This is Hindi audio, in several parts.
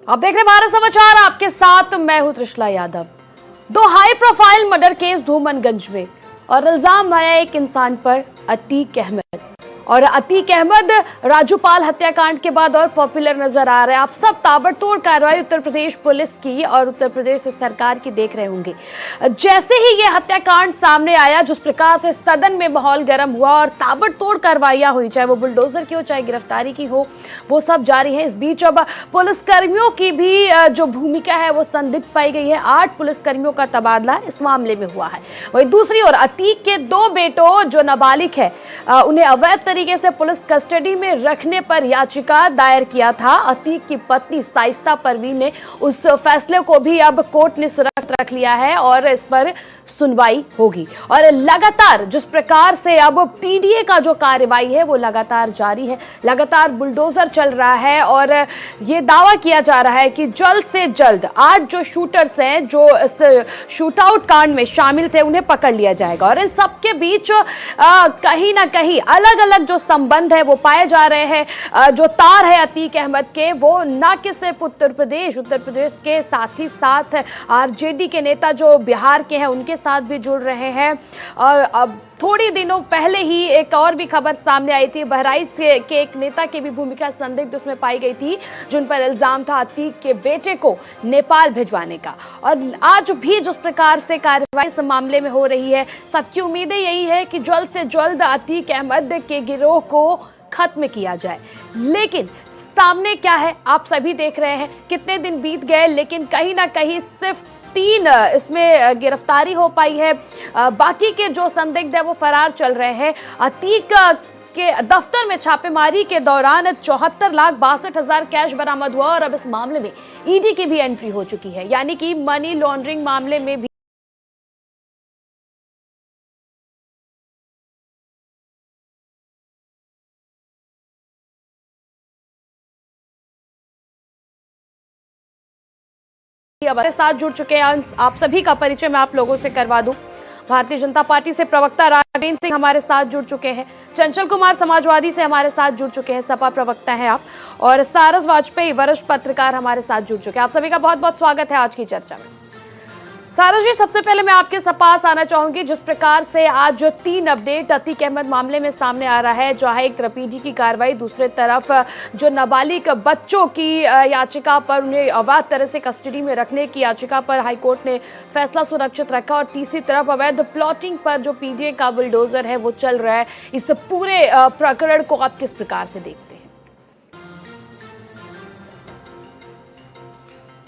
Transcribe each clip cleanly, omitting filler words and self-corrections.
आप देख रहे हैं भारत समाचार, आपके साथ मैं हूं त्रिशला यादव। दो high profile murder case Dhoomanganj में और इल्जाम आया एक इंसान पर, अतीक अहमद। और अतीक अहमद राजूपाल हत्याकांड के बाद और पॉपुलर नजर आ रहे हैं। आप सब ताबड़तोड़ कार्रवाई उत्तर प्रदेश पुलिस की और उत्तर प्रदेश सरकार की देख रहे होंगे। जैसे ही ये हत्याकांड सामने आया, जिस प्रकार से सदन में माहौल गर्म हुआ और ताबड़तोड़ कार्रवाइयां हुई, चाहे वो बुलडोजर की हो चाहे गिरफ्तारी की हो, वो सब जारी है। इस बीच अब पुलिसकर्मियों की भी जो भूमिका है वो संदिग्ध पाई गई है। 8 पुलिसकर्मियों का तबादला इस मामले में हुआ है। वहीं दूसरी ओर अतीक के 2 बेटों जो नाबालिग है, उन्हें अवैध तरीके से पुलिस कस्टडी में रखने पर याचिका दायर किया था। अतीक की पत्नी साइस्ता परवीन ने उस फैसले को भी अब कोर्ट ने सुरक्षित रख लिया है और इस पर सुनवाई होगी। और लगातार जिस प्रकार से अब पीडीए का जो कार्रवाई है वो लगातार जारी है, लगातार बुलडोजर चल रहा है और ये दावा किया जा रहा है कि जल्द से जल्द 8 जो शूटर्स हैं जो इस शूटआउट कांड में शामिल थे उन्हें पकड़ लिया जाएगा। और इन सबके बीच कहीं ना कहीं अलग अलग जो संबंध है वो पाए जा रहे हैं। जो तार है अतीक अहमद के, वो न कि सिर्फ उत्तर प्रदेश के साथ ही साथ आरजेडी के नेता जो बिहार के हैं उनके साथ भी जुड़ रहे हैं। और अब थोड़ी दिनों पहले ही एक और भी खबर सामने आई थी, बहराइच के एक नेता की भी भूमिका संदिग्ध उसमें पाई गई थी, जिन पर इल्जाम था अतीक के बेटे को नेपाल भिजवाने का। और आज भी जिस प्रकार से कार्रवाई इस मामले में हो रही है, सबकी उम्मीदें यही है कि जल्द से जल्द अतीक अहमद के गिरोह को खत्म किया जाए। लेकिन सामने क्या है आप सभी देख रहे हैं। कितने दिन बीत गए लेकिन कहीं ना कहीं सिर्फ 3 इसमें गिरफ्तारी हो पाई है। बाकी के जो संदिग्ध है वो फरार चल रहे हैं। अतीक के दफ्तर में छापेमारी के दौरान 74,62,000 कैश बरामद हुआ और अब इस मामले में ईडी की भी एंट्री हो चुकी है, यानी कि मनी लॉन्ड्रिंग मामले में भी हमारे साथ जुड़ चुके हैं। आप सभी का परिचय मैं आप लोगों से करवा दूं। भारतीय जनता पार्टी से प्रवक्ता राघवेंद्र सिंह हमारे साथ जुड़ चुके हैं, चंचल कुमार समाजवादी से हमारे साथ जुड़ चुके हैं, सपा प्रवक्ता हैं आप, और सारस वाजपेयी वरिष्ठ पत्रकार हमारे साथ जुड़ चुके हैं। आप सभी का बहुत बहुत स्वागत है आज की चर्चा में। सारस जी, सबसे पहले मैं आपके पास आना चाहूंगी। जिस प्रकार से आज 3 अपडेट अतीक अहमद मामले में सामने आ रहा है, जो है एक तरफ पीडी की कार्रवाई, दूसरे तरफ जो नाबालिग बच्चों की याचिका पर उन्हें अवैध तरह से कस्टडी में रखने की याचिका पर हाईकोर्ट ने फैसला सुरक्षित रखा, और तीसरी तरफ अवैध प्लॉटिंग पर जो पीडीए का बुलडोजर है वो चल रहा है। इस पूरे प्रकरण को आप किस प्रकार से देखते हैं?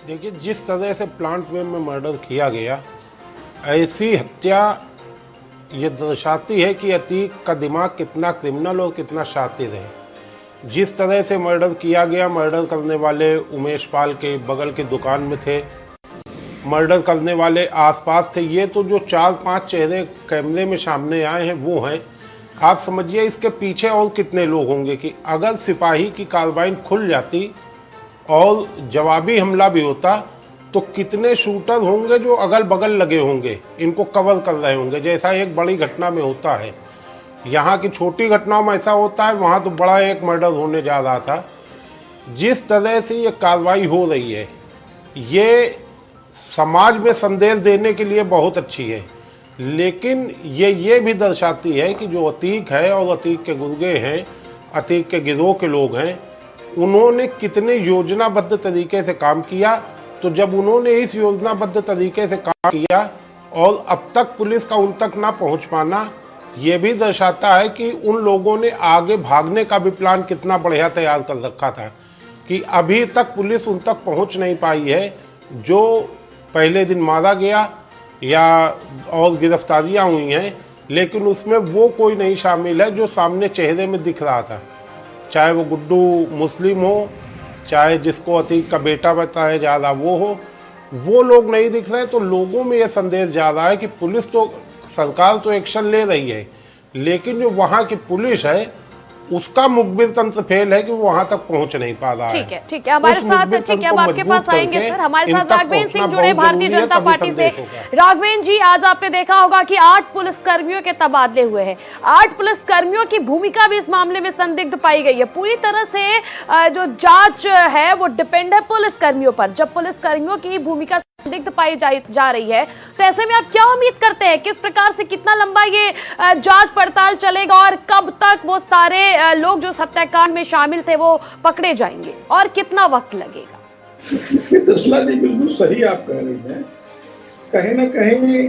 देखिए, जिस तरह से प्लांट वे में मर्डर किया गया, ऐसी हत्या ये दर्शाती है कि अतीक का दिमाग कितना क्रिमिनल और कितना शातिर है। जिस तरह से मर्डर किया गया, मर्डर करने वाले उमेश पाल के बगल की दुकान में थे, मर्डर करने वाले आसपास थे। ये तो जो 4-5 चेहरे कैमरे में सामने आए हैं वो हैं। आप समझिए इसके पीछे और कितने लोग होंगे कि अगर सिपाही की कार्बाइन खुल जाती और जवाबी हमला भी होता तो कितने शूटर होंगे जो अगल बगल लगे होंगे, इनको कवर कर रहे होंगे, जैसा एक बड़ी घटना में होता है। यहाँ की छोटी घटनाओं में ऐसा होता है, वहाँ तो बड़ा एक मर्डर होने जा रहा था। जिस तरह से ये कार्रवाई हो रही है, ये समाज में संदेश देने के लिए बहुत अच्छी है, लेकिन ये भी दर्शाती है कि जो अतीक है और अतीक के गुर्गे हैं, अतीक के गिरोह के लोग हैं, उन्होंने कितने योजनाबद्ध तरीके से काम किया। तो जब उन्होंने इस योजनाबद्ध तरीके से काम किया और अब तक पुलिस का उन तक ना पहुंच पाना, ये भी दर्शाता है कि उन लोगों ने आगे भागने का भी प्लान कितना बढ़िया तैयार कर रखा था कि अभी तक पुलिस उन तक पहुंच नहीं पाई है। जो पहले दिन मारा गया या और गिरफ्तारियां हुई हैं, लेकिन उसमें वो कोई नहीं शामिल है जो सामने चेहरे में दिख रहा था, चाहे वो गुड्डू मुस्लिम हो, चाहे जिसको अतीक का बेटा बताया जा रहा वो लोग नहीं दिख रहे। तो लोगों में ये संदेश जा रहा है कि पुलिस तो, सरकार तो एक्शन ले रही है, लेकिन जो वहाँ की पुलिस है उसका मुखबिर तंत्र फेल है कि वो वहां तक पहुंच नहीं पा रहा है। ठीक है हमारे उस साथ, मुखबिर ठीक है तंत्र हम को आपके पास मजबूत आएंगे करके सर। हमारे इन साथ तक राघवेंद्र सिंह पहुंचना जुड़े बहुत भारतीय जरूरी है, जनता तभी पार्टी से। संदेश होगा। राघवेंद्र जी, आज आपने देखा होगा कि 8 पुलिसकर्मियों के तबादले हुए हैं। 8 पुलिसकर्मियों की भूमिका भी इस मामले में संदिग्ध पाई गई है। पूरी तरह से जो जांच है वो डिपेंड है पुलिसकर्मियों पर। जब पुलिसकर्मियों की भूमिका संदिग्ध पाई जा रही है तो ऐसे में आप क्या उम्मीद करते हैं, किस प्रकार से, कितना लंबा ये जांच पड़ताल चलेगा और कब तक वो सारे लोग जो हत्याकांड में शामिल थे वो पकड़े जाएंगे और कितना वक्त लगेगा? तृष्णा जी बिल्कुल सही आप कह रही हैं। कहीं ना कहीं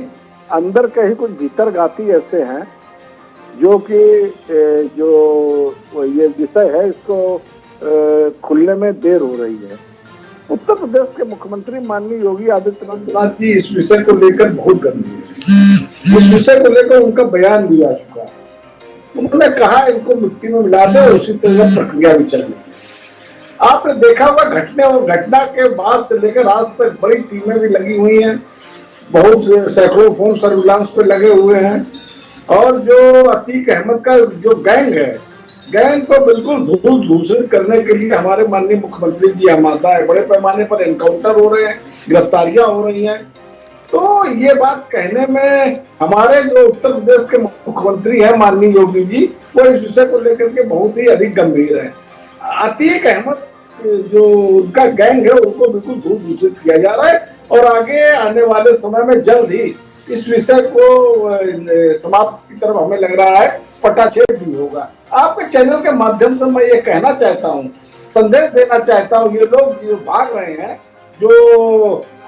अंदर कहीं कुछ भीतरघाती ऐसे हैं जो कि जो ये विषय है इसको खुलने में देर हो रही है। उत्तर प्रदेश के मुख्यमंत्री माननीय योगी आदित्यनाथ जी इस विषय को लेकर बहुत गंभीर हैं। इस विषय को लेकर उनका बयान भी आ चुका है। उन्होंने कहा इनको मिट्टी में मिला दे और उसी तरह प्रक्रिया भी चल रही है। आपने देखा होगा घटना के बाद से लेकर आज तक बड़ी टीमें भी लगी हुई हैं, बहुत सैकड़ों फोन सर्विलांस पे लगे हुए हैं और जो अतीक अहमद का जो गैंग है, गैंग को बिल्कुल धूल धूसरित करने के लिए हमारे माननीय मुख्यमंत्री जी आमादा है। बड़े पैमाने पर एनकाउंटर हो रहे हैं, गिरफ्तारियां हो रही हैं। तो ये बात कहने में हमारे जो उत्तर प्रदेश के मुख्यमंत्री हैं माननीय योगी जी, वो इस विषय को लेकर के बहुत ही अधिक गंभीर है। अतीक अहमद जो उनका गैंग है उनको बिल्कुल धूल धूसरित किया जा रहा है और आगे आने वाले समय में जल्द ही इस विषय को समाप्त की तरफ हमें लग रहा है पटाक्षेप भी होगा। आपके चैनल के माध्यम से मैं ये कहना चाहता हूँ, संदेश देना चाहता हूँ, ये लोग जो भाग रहे हैं, जो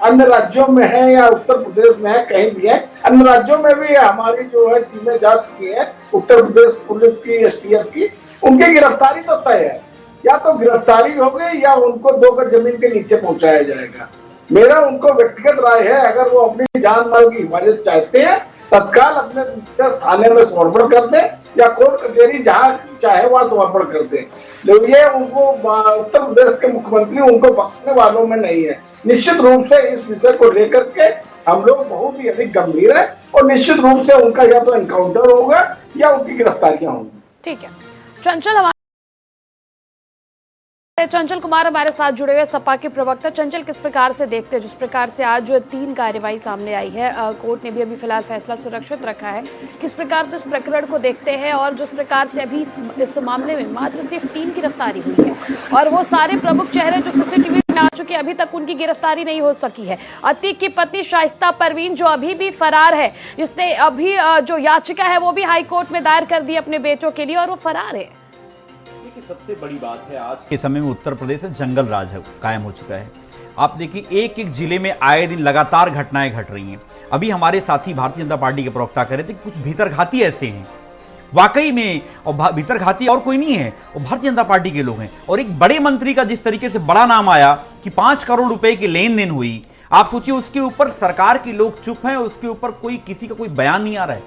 अन्य राज्यों में है या उत्तर प्रदेश में है, कहीं भी है, अन्य राज्यों में भी हमारी जो है टीमें जा चुकी है, उत्तर प्रदेश पुलिस की, एसटीएफ की, उनकी गिरफ्तारी तो तय है। या तो गिरफ्तारी हो गई या उनको 2 गज जमीन के नीचे पहुंचाया जाएगा। मेरा उनको व्यक्तिगत राय है, अगर वो अपनी जान माल की हिफाजत चाहते हैं तत्काल अपने थाने में समर्पण कर दें या कोर्ट कचहरी जहां चाहे वहां समर्पण कर दें। ये उनको उत्तर प्रदेश के मुख्यमंत्री उनको बख्शने वालों में नहीं है। निश्चित रूप से इस विषय को लेकर के हम लोग बहुत ही अधिक गंभीर है और निश्चित रूप से उनका या तो एनकाउंटर होगा या उनकी गिरफ्तारियां होंगी। ठीक है, चंचल कुमार हमारे साथ जुड़े हुए सपा के प्रवक्ता। चंचल, किस प्रकार से देखते हैं जिस प्रकार से आज 3 कार्यवाही सामने आई है, कोर्ट ने भी अभी फिलहाल फैसला सुरक्षित रखा है, किस प्रकार से इस प्रकरण को देखते हैं और जिस प्रकार से अभी इस मामले में मात्र सिर्फ 3 गिरफ्तारी हुई है और वो सारे प्रमुख चेहरे जो सीसीटीवी में आ चुके अभी तक उनकी गिरफ्तारी नहीं हो सकी है। अतीक की पत्नी शाइस्ता परवीन जो अभी भी फरार है, जिसने अभी जो याचिका है वो भी हाई कोर्ट में दायर कर दी अपने बेटों के लिए और वो फरार है। सबसे बड़ी बात है आज के समय में उत्तर प्रदेश में जंगल राज कायम हो चुका है। आप देखिए एक एक जिले में आए दिन लगातार घटनाएं घट रही हैं। अभी हमारे साथी भारतीय जनता पार्टी के प्रवक्ता कह रहे थे कुछ भीतरघाती ऐसे हैं वाकई में, और भीतरघाती और कोई नहीं है, वो भारतीय जनता पार्टी के लोग हैं। और एक बड़े मंत्री का जिस तरीके से बड़ा नाम आया कि 5 करोड़ रुपए की लेन देन हुई, आप सोचिए उसके ऊपर सरकार के लोग चुप हैं, उसके ऊपर कोई किसी का कोई बयान नहीं आ रहा है।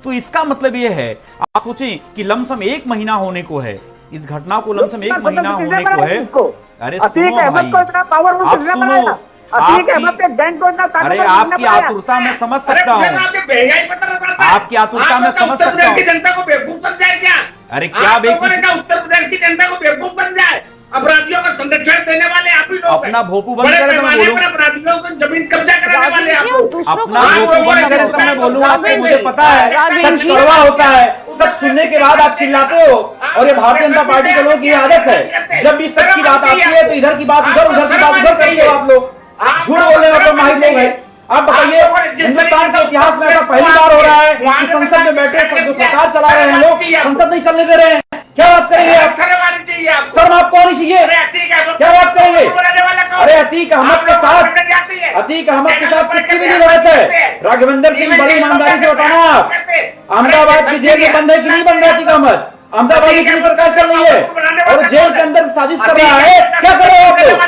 तो इसका मतलब यह है, आप सोचें कि लमसम 1 महीना होने को है इस घटना को, लमसम 1 महीना होने को है। अरे सुनो भाई, आप सुनो, अरे आपकी आतुरता में समझ सकता हूँ, आपकी आतुरता में समझ सकता हूँ। जनता को बेवकूफ समझाए क्या? अरे क्या बेवकूफ? उत्तर प्रदेश की जनता को बेवकूफ बन जाए। अपराधियों का संरक्षण देने वाले आप ही लोग। अपना भोपू बंद करे तो मैं बोलूं। अपराधियों को जमीन कब्जा कराने वाले आप लोग। अपना भोपू बंद करे तो मैं बोलूं। आपको मुझे पता है सच कड़वा होता है, सच सुनने के बाद आप चिल्लाते हो और ये भारतीय जनता पार्टी के लोगों की आदत है। जब भी सच की बात आती है तो इधर की बात उधर, उधर की बात उधर करते हो आप लोग। झूठ बोलने वाले माहिर लोग हैं। आप बताइए, हिंदुस्तान के इतिहास में ऐसा पहली बार हो रहा है कि संसद में बैठे जो सरकार चला रहे हैं लोग, संसद नहीं चलने दे रहे हैं। क्या बात करेंगे आप? शर्म आपको आनी चाहिए। क्या बात करेंगे? अरे अतीक अहमद के साथ किसकी भी नहीं बात है? राघवेंद्र सिंह, बड़ी ईमानदारी से बताना आप, अहमदाबाद की जेल में बंद है कि नहीं बंद है अतीक अहमद? अहमदाबाद की सरकार चल रही है और जेल के अंदर साजिश कर रहा है। क्या कर रहे हो आप लोग?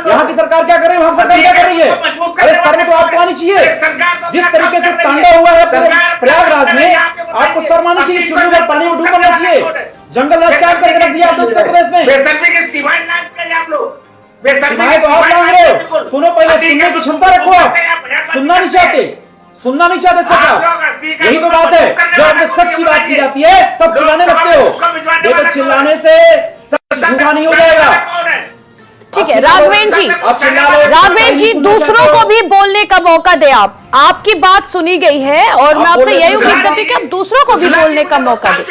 यहाँ की सरकार क्या कर रही है, वहां सरकार क्या कर रही है? अरे शर्म तो आपको आनी चाहिए। जिस तरीके से तांडव हुआ है प्रयागराज में, आपको शर्म आनी चाहिए। चुल्लू में पानी में डूब बनना चाहिए। जंगल राज क्या करके रख दिया आपने उत्तर प्रदेश में? सीमाएं तो आप मांग रहे हो। सुनो, पहले सुनने की क्षमता रखो। आप सुनना नहीं चाहते, सुनना नहीं चाहते सच आप। यही तो बात है, जब अपने सच की बात की जाती है तब चिल्लाने लगते हो। देखो चिल्लाने से सच झूठा नहीं हो जाएगा। ठीक है राघवेंद्र जी, राघवेंद्र जी दूसरों को भी बोलने का मौका दे। आपकी बात सुनी गई है और मैं आपसे यही उम्मीद करती हूँ कि आप दूसरों को भी बोलने का मौका दें।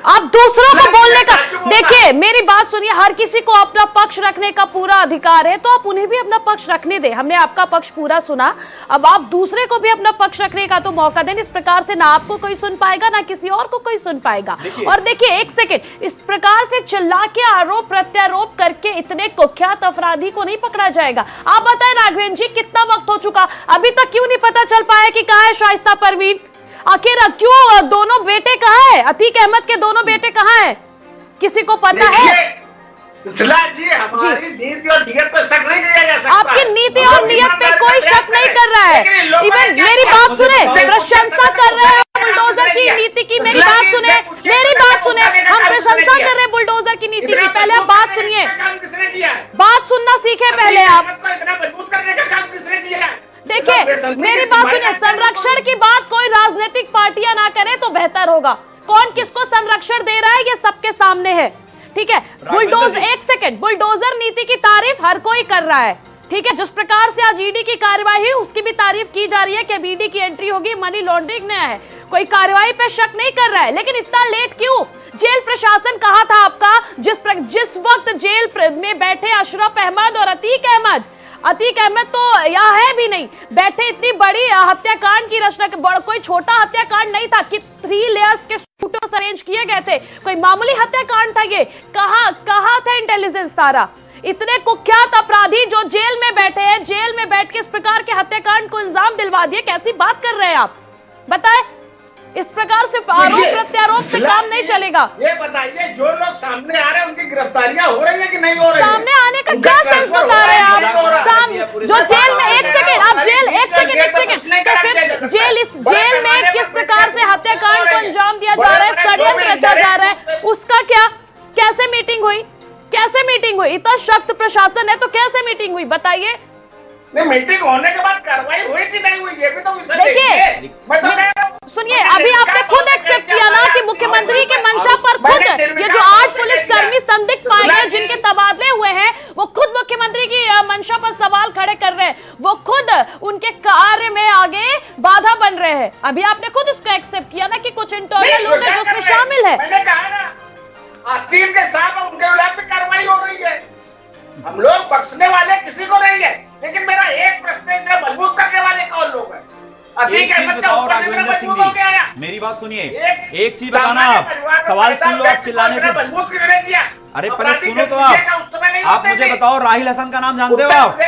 आप दूसरों को बोलने का, देखिए मेरी बात सुनिए, हर किसी को अपना पक्ष रखने का पूरा अधिकार है, तो आप उन्हें भी अपना पक्ष रखने दें। हमने आपका पक्ष पूरा सुना, अब आप दूसरे को भी अपना पक्ष रखने का तो मौका दें। इस प्रकार से ना आपको कोई सुन पाएगा ना किसी और को कोई सुन पाएगा। और देखिए एक सेकेंड, इस प्रकार से चिल्ला के आरोप प्रत्यारोप करके इतने कुख्यात अपराधी को नहीं पकड़ा जाएगा। आप बताएं राघवेंद्र जी, कितना वक्त हो चुका, अभी तक क्यों नहीं पता चल पाया कि कहाँ है शाइस्ता परवीन? आखिर क्यों दोनों बेटे कहाँ हैं? अतीक अहमद के दोनों बेटे कहाँ हैं? किसी को पता है? जी हमारी नीति और नियत पे शक नहीं किया जा सकता। आपकी नीति और नियत पे कोई शक नहीं कर रहा है। इवन मेरी बात सुने, प्रशंसा कर रहे हैं बुलडोजर की नीति की। मेरी बात सुने, मेरी बात सुने, हम प्रशंसा कर रहे हैं बुलडोजर की नीति की। पहले आप बात सुनिए, बात सुनना सीखे पहले आप। मजबूत करने का काम किसने किया है? देखिए मेरी बात सुनिए, संरक्षण की बात कोई राजनीतिक पार्टियां ना करे तो बेहतर होगा। कौन किसको संरक्षण दे रहा है ये सबके सामने है, ठीक है। एक सेकंड, बुलडोजर नीति की तारीफ हर कोई कर रहा है, ठीक है। जिस प्रकार से आज ईडी की कार्यवाही हुई उसकी भी तारीफ की जा रही है कि ईडी की एंट्री होगी, मनी लॉन्ड्रिंग नया है, कोई कार्यवाही पे शक नहीं कर रहा है। लेकिन इतना लेट क्यों? जेल प्रशासन कहा था आपका, जिस वक्त जेल में बैठे अशरफ अहमद और अतीक अहमद तो यहाँ है भी नहीं, बैठे इतनी बड़ी हत्याकांड की रचना, कोई छोटा हत्याकांड नहीं था कि 3 लेयर्स के शूटर्स अरेंज किए गए थे, कोई मामूली हत्याकांड था ये? कहाँ था इंटेलिजेंस सारा? इतने कुख्यात अपराधी जो जेल में बैठे हैं, जेल में बैठ के इस प्रकार के हत्याकांड को इंजाम दिलवा दिए, कैसी बात कर रहे हैं आप? बताएं, इस प्रकार से आरोप प्रत्यारोप से काम नहीं चलेगा। ये बताइए, जो लोग सामने आ रहे हैं उनकी गिरफ्तारियां हो रही है कि नहीं हो रही? सामने आने का क्या सेंस बता रहे हैं आप? जो जेल में, एक सेकंड, आप जेल, एक सेकंड, तो फिर जेल में किस प्रकार से हत्याकांड को अंजाम दिया जा रहा है, षड्यंत्र रचा जा रहा है, उसका क्या, कैसे मीटिंग हुई? इतना सख्त प्रशासन है तो कैसे मीटिंग हुई बताइए? नहीं, मीटिंग होने के बाद कार्रवाई हुई कि नहीं हुई, ये भी तो विषय देखिए। सुनिए, अभी आपने खुद एक्सेप्ट किया ना कि मुख्यमंत्री के मंशा पर खुद ये जो 8 पुलिसकर्मी संदिग्ध पाए गए जिनके तबादले हुए हैं, वो खुद मुख्यमंत्री की मंशा पर सवाल खड़े कर रहे हैं, वो खुद उनके कार्य में आगे बाधा बन रहे हैं। अभी आपने खुद उसको एक्सेप्ट किया ना कि कुछ इंटरनल लोग हैं जो उसमें शामिल है। मैंने कहा ना, आस्तीन के साथ उनके खिलाफ भी कार्रवाई हो रही है। हम लोग बख्शने वाले किसी को नहीं है, लेकिन मेरा एक प्रश्न है, इतना मजबूत करने वाले कौन लोग हैं? एक चीज बताओ राघवेंद्र सिंह जी, मेरी बात सुनिए, एक चीज बताना, आप सवाल सुन लो, आप चिल्लाने से मजबूत किसने किया? अरे पहले सुनो तो आप मुझे बताओ, राहिल हसन का नाम जानते हो आप?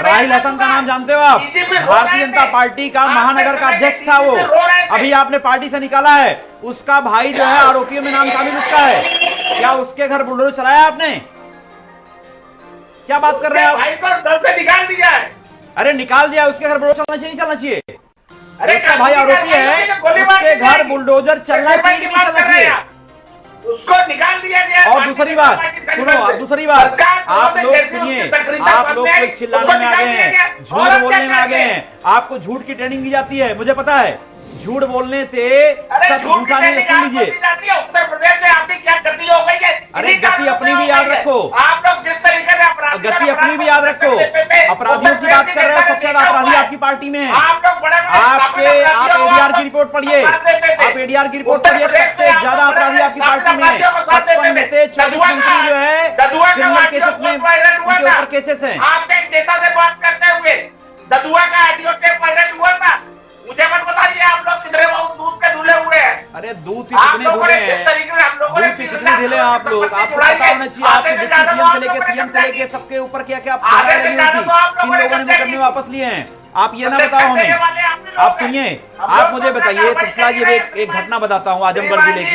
राहिल हसन का नाम जानते हो आप? भारतीय जनता पार्टी का महानगर का अध्यक्ष था वो, अभी आपने पार्टी से निकाला है। उसका भाई जो है आरोपियों में नाम शामिल उसका है। क्या उसके घर बुलडोजर चलाया आपने? क्या बात कर रहे हैं आप? भाई तो दल से निकाल दिया है। अरे निकाल दिया, उसके घर बुलडोजर चलना चाहिए, चलना चाहिए? अरे उसका भाई आरोपी है, उसके घर बुलडोजर चलना चाहिए कि नहीं चलना चाहिए? उसको निकाल दिया गया। और दूसरी बात सुनो, आप दूसरी बात, आप लोग सुनिए, आप लोग तो चिल्लाने में आ गए हैं, झूठ बोलने में आ गए हैं। आपको झूठ की ट्रेनिंग दी जाती है, मुझे पता है। झूठ बोलने से सच झूठा नहीं, सुन लीजिए। उत्तर प्रदेश में आपकी क्या गति हो गई है? अरे गति अपनी भी याद रखो, आप लोग जिस तरीके से गति अपनी भी याद रखो। अपराधियों की बात कर रहे हो, सबसे ज्यादा अपराधी आपकी पार्टी में है। आप एडीआर की रिपोर्ट पढ़िए, आप एडीआर की रिपोर्ट पढ़िए, सबसे ज्यादा अपराधी आपकी पार्टी में है। 55 में से 24 मंत्री जो है क्रिमिनल केसेस में, उनके ऊपर केसेस हैं। आपके नेता से बात करते हुए ददुआ का ऑडियो टेप वायरल हुआ था, मुझे मत बताइए आप लोग कितने दूध के धुले हुए हैं। अरे दूध ही कितने धुले हैं, दूध ही कितने ढीले हैं आप लोग। आपको पता होना चाहिए, आपके डिप्टी सीएम से लेके सीएम से लेके सबके ऊपर क्या क्या धाराएं लगी हुई थी, किन लोगों ने मुकदमे वापस लिए हैं। आप ये ना बताओ हमें, आप सुनिए, आप मुझे बताइए त्रिशला जी, एक घटना बताता हूँ आजमगढ़ जिले की।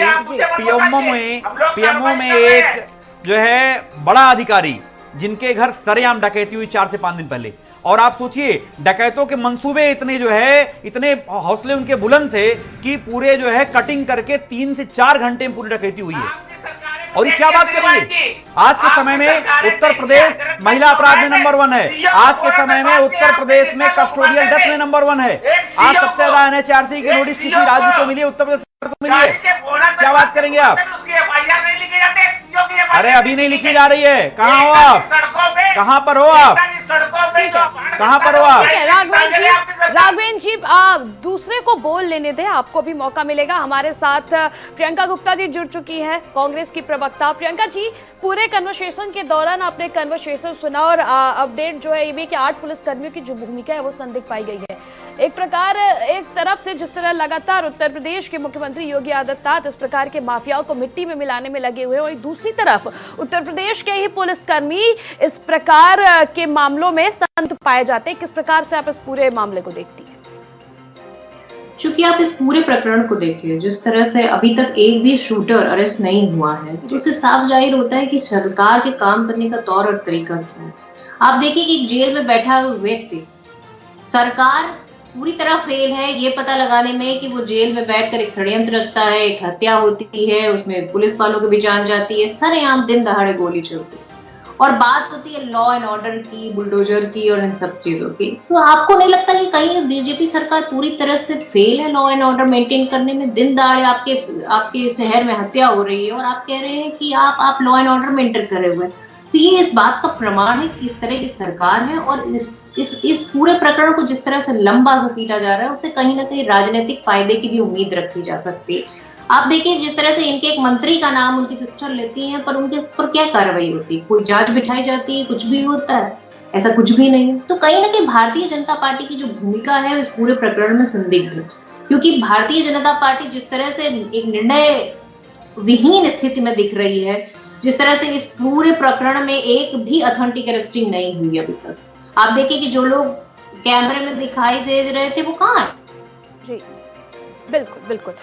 पीएमओ में एक जो है बड़ा अधिकारी जिनके घर सरेआम डकैती हुई 4 से 5 दिन पहले, और आप सोचिए डकैतों के मंसूबे इतने जो है, इतने हौसले उनके बुलंद थे कि पूरे जो है कटिंग करके 3 से 4 घंटे में पूरी डकैती हुई है। और ये क्या बात करेंगे? आज के समय में उत्तर प्रदेश महिला अपराध में नंबर 1 है। आज के समय में उत्तर प्रदेश में कस्टोडियल डेथ में नंबर 1 है। आज सबसे ज्यादा NHRC की नोटिस किसी राज्य को मिली, उत्तर प्रदेश को मिली है। क्या बात करेंगे आप? अरे अभी नहीं लिखी जा रही है। कहाँ हो आप? कहाँ पर हो आप? कहाँ पर हो आप? राघवेंद्र जी दूसरे को बोल लेने दें, आपको भी मौका मिलेगा। हमारे साथ प्रियंका गुप्ता जी जुड़ चुकी हैं, कांग्रेस की प्रवक्ता। प्रियंका जी, पूरे कन्वर्सेशन के दौरान आपने कन्वर्सेशन सुना और अपडेट जो है ये भी कि 8 पुलिसकर्मियों की जो भूमिका है वो संदिग्ध पाई गई है। एक प्रकार एक तरफ से जिस तरह लगातार उत्तर प्रदेश के मुख्यमंत्री योगी आदित्यनाथ इस प्रकार के माफियाओं को मिट्टी में मिलाने में लगे हुए हैं, और दूसरी तरफ उत्तर प्रदेश के ही पुलिसकर्मी इस प्रकार के मामलों में संदिग्ध पाए जाते हैं। किस प्रकार से आप इस पूरे मामले को देखती हैं? चूंकि आप इस पूरे प्रकरण को देखिए, जिस तरह से अभी तक एक भी शूटर अरेस्ट नहीं हुआ है, तो उससे साफ जाहिर होता है कि सरकार के काम करने का तौर और तरीका क्या है। आप देखिए कि एक जेल में बैठा हुआ व्यक्ति, सरकार पूरी तरह फेल है ये पता लगाने में कि वो जेल में बैठकर एक षड्यंत्र रचता है, एक हत्या होती है, उसमें पुलिस वालों की भी जान जाती है, सरेआम दिन दहाड़े गोली चलती है, और बात होती है लॉ एंड ऑर्डर की, बुलडोजर की और इन सब चीजों की। तो आपको नहीं लगता कि कहीं बीजेपी सरकार पूरी तरह से फेल है लॉ एंड ऑर्डर मेंटेन करने में? दिन दहाड़े आपके शहर में हत्या हो रही है और आप कह रहे हैं कि आप लॉ एंड ऑर्डर मेंटेन करे हुए हैं। तो ये इस बात का प्रमाण है कि किस तरह की सरकार है, और इस पूरे प्रकरण को जिस तरह से लंबा घसीटा जा रहा है उससे कहीं ना कहीं राजनीतिक फायदे की भी उम्मीद रखी जा सकती है। आप देखिए जिस तरह से इनके एक मंत्री का नाम उनकी सिस्टर लेती हैं, पर उनके ऊपर क्या कार्रवाई होती है? कोई जांच बिठाई जाती है? कुछ भी होता है? ऐसा कुछ भी नहीं है। तो कहीं ना कहीं भारतीय जनता पार्टी की जो भूमिका है इस पूरे प्रकरण में संदिग्ध है, क्योंकि भारतीय जनता पार्टी जिस तरह से एक निर्णय विहीन स्थिति में दिख रही है, जिस तरह से इस पूरे प्रकरण में एक भी ऑथेंटिक अरेस्टिंग नहीं हुई अभी तक। आप देखिए कि जो लोग कैमरे में दिखाई दे रहे थे वो कहाँ है? जी बिल्कुल बिल्कुल।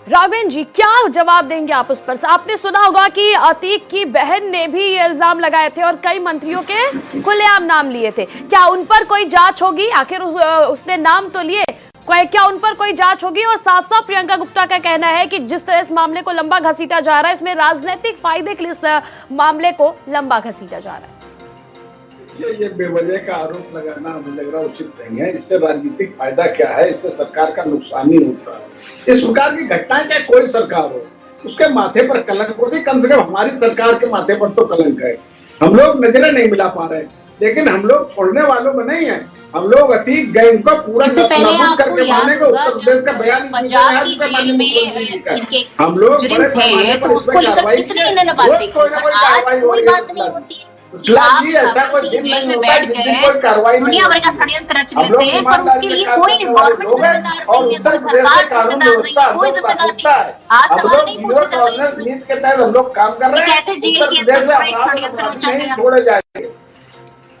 राघवेंद्र जी, क्या जवाब देंगे आप उस पर? आपने सुना होगा कि अतीक की बहन ने भी ये इल्जाम लगाए थे और कई मंत्रियों के खुलेआम नाम लिए थे। क्या उन पर कोई जांच होगी? आखिर उसने नाम तो लिए, क्या उन पर कोई जांच होगी? और साफ साफ प्रियंका गुप्ता का कहना है कि जिस तरह इस मामले को लंबा घसीटा जा रहा है, इसमें राजनीतिक फायदे के लिए इस मामले को लंबा घसीटा जा रहा है। ये बेवजह का आरोप लगाना मुझे लग रहा उचित नहीं है। इससे राजनीतिक फायदा क्या है? इससे सरकार का नुकसान ही होता है। इस प्रकार की घटनाएं चाहे कोई सरकार हो, उसके माथे पर कलंक होती। कम से कम हमारी सरकार के माथे पर तो कलंक है। हम लोग नजरें नहीं मिला पा रहे, लेकिन हम लोग छोड़ने वालों में नहीं है। हम लोग अतीक गैंग को पूरा नाबूद करके मानेंगे। उत्तर प्रदेश का बयान हम लोग बड़े पैमाने पर उस पर कार्रवाई की, कोई बात नहीं होती है। ऐसा कोई दिन नहीं होता है जिस दिन कोई कार्रवाई नहीं दुनिया भर का षड्यंत्र रच लेते हैं, पर उसके लिए कोई गवर्नमेंट जिम्मेदार नहीं है, कोई सरकार जिम्मेदार नहीं है, कोई जिम्मेदार नहीं है। आज सवाल नहीं पूछे जा रहे नीति के तहत हम लोग काम कर रहे हैं। कैसे जेल के अंदर एक षड्यंत्र रचा गया? छोड़े जाएंगे।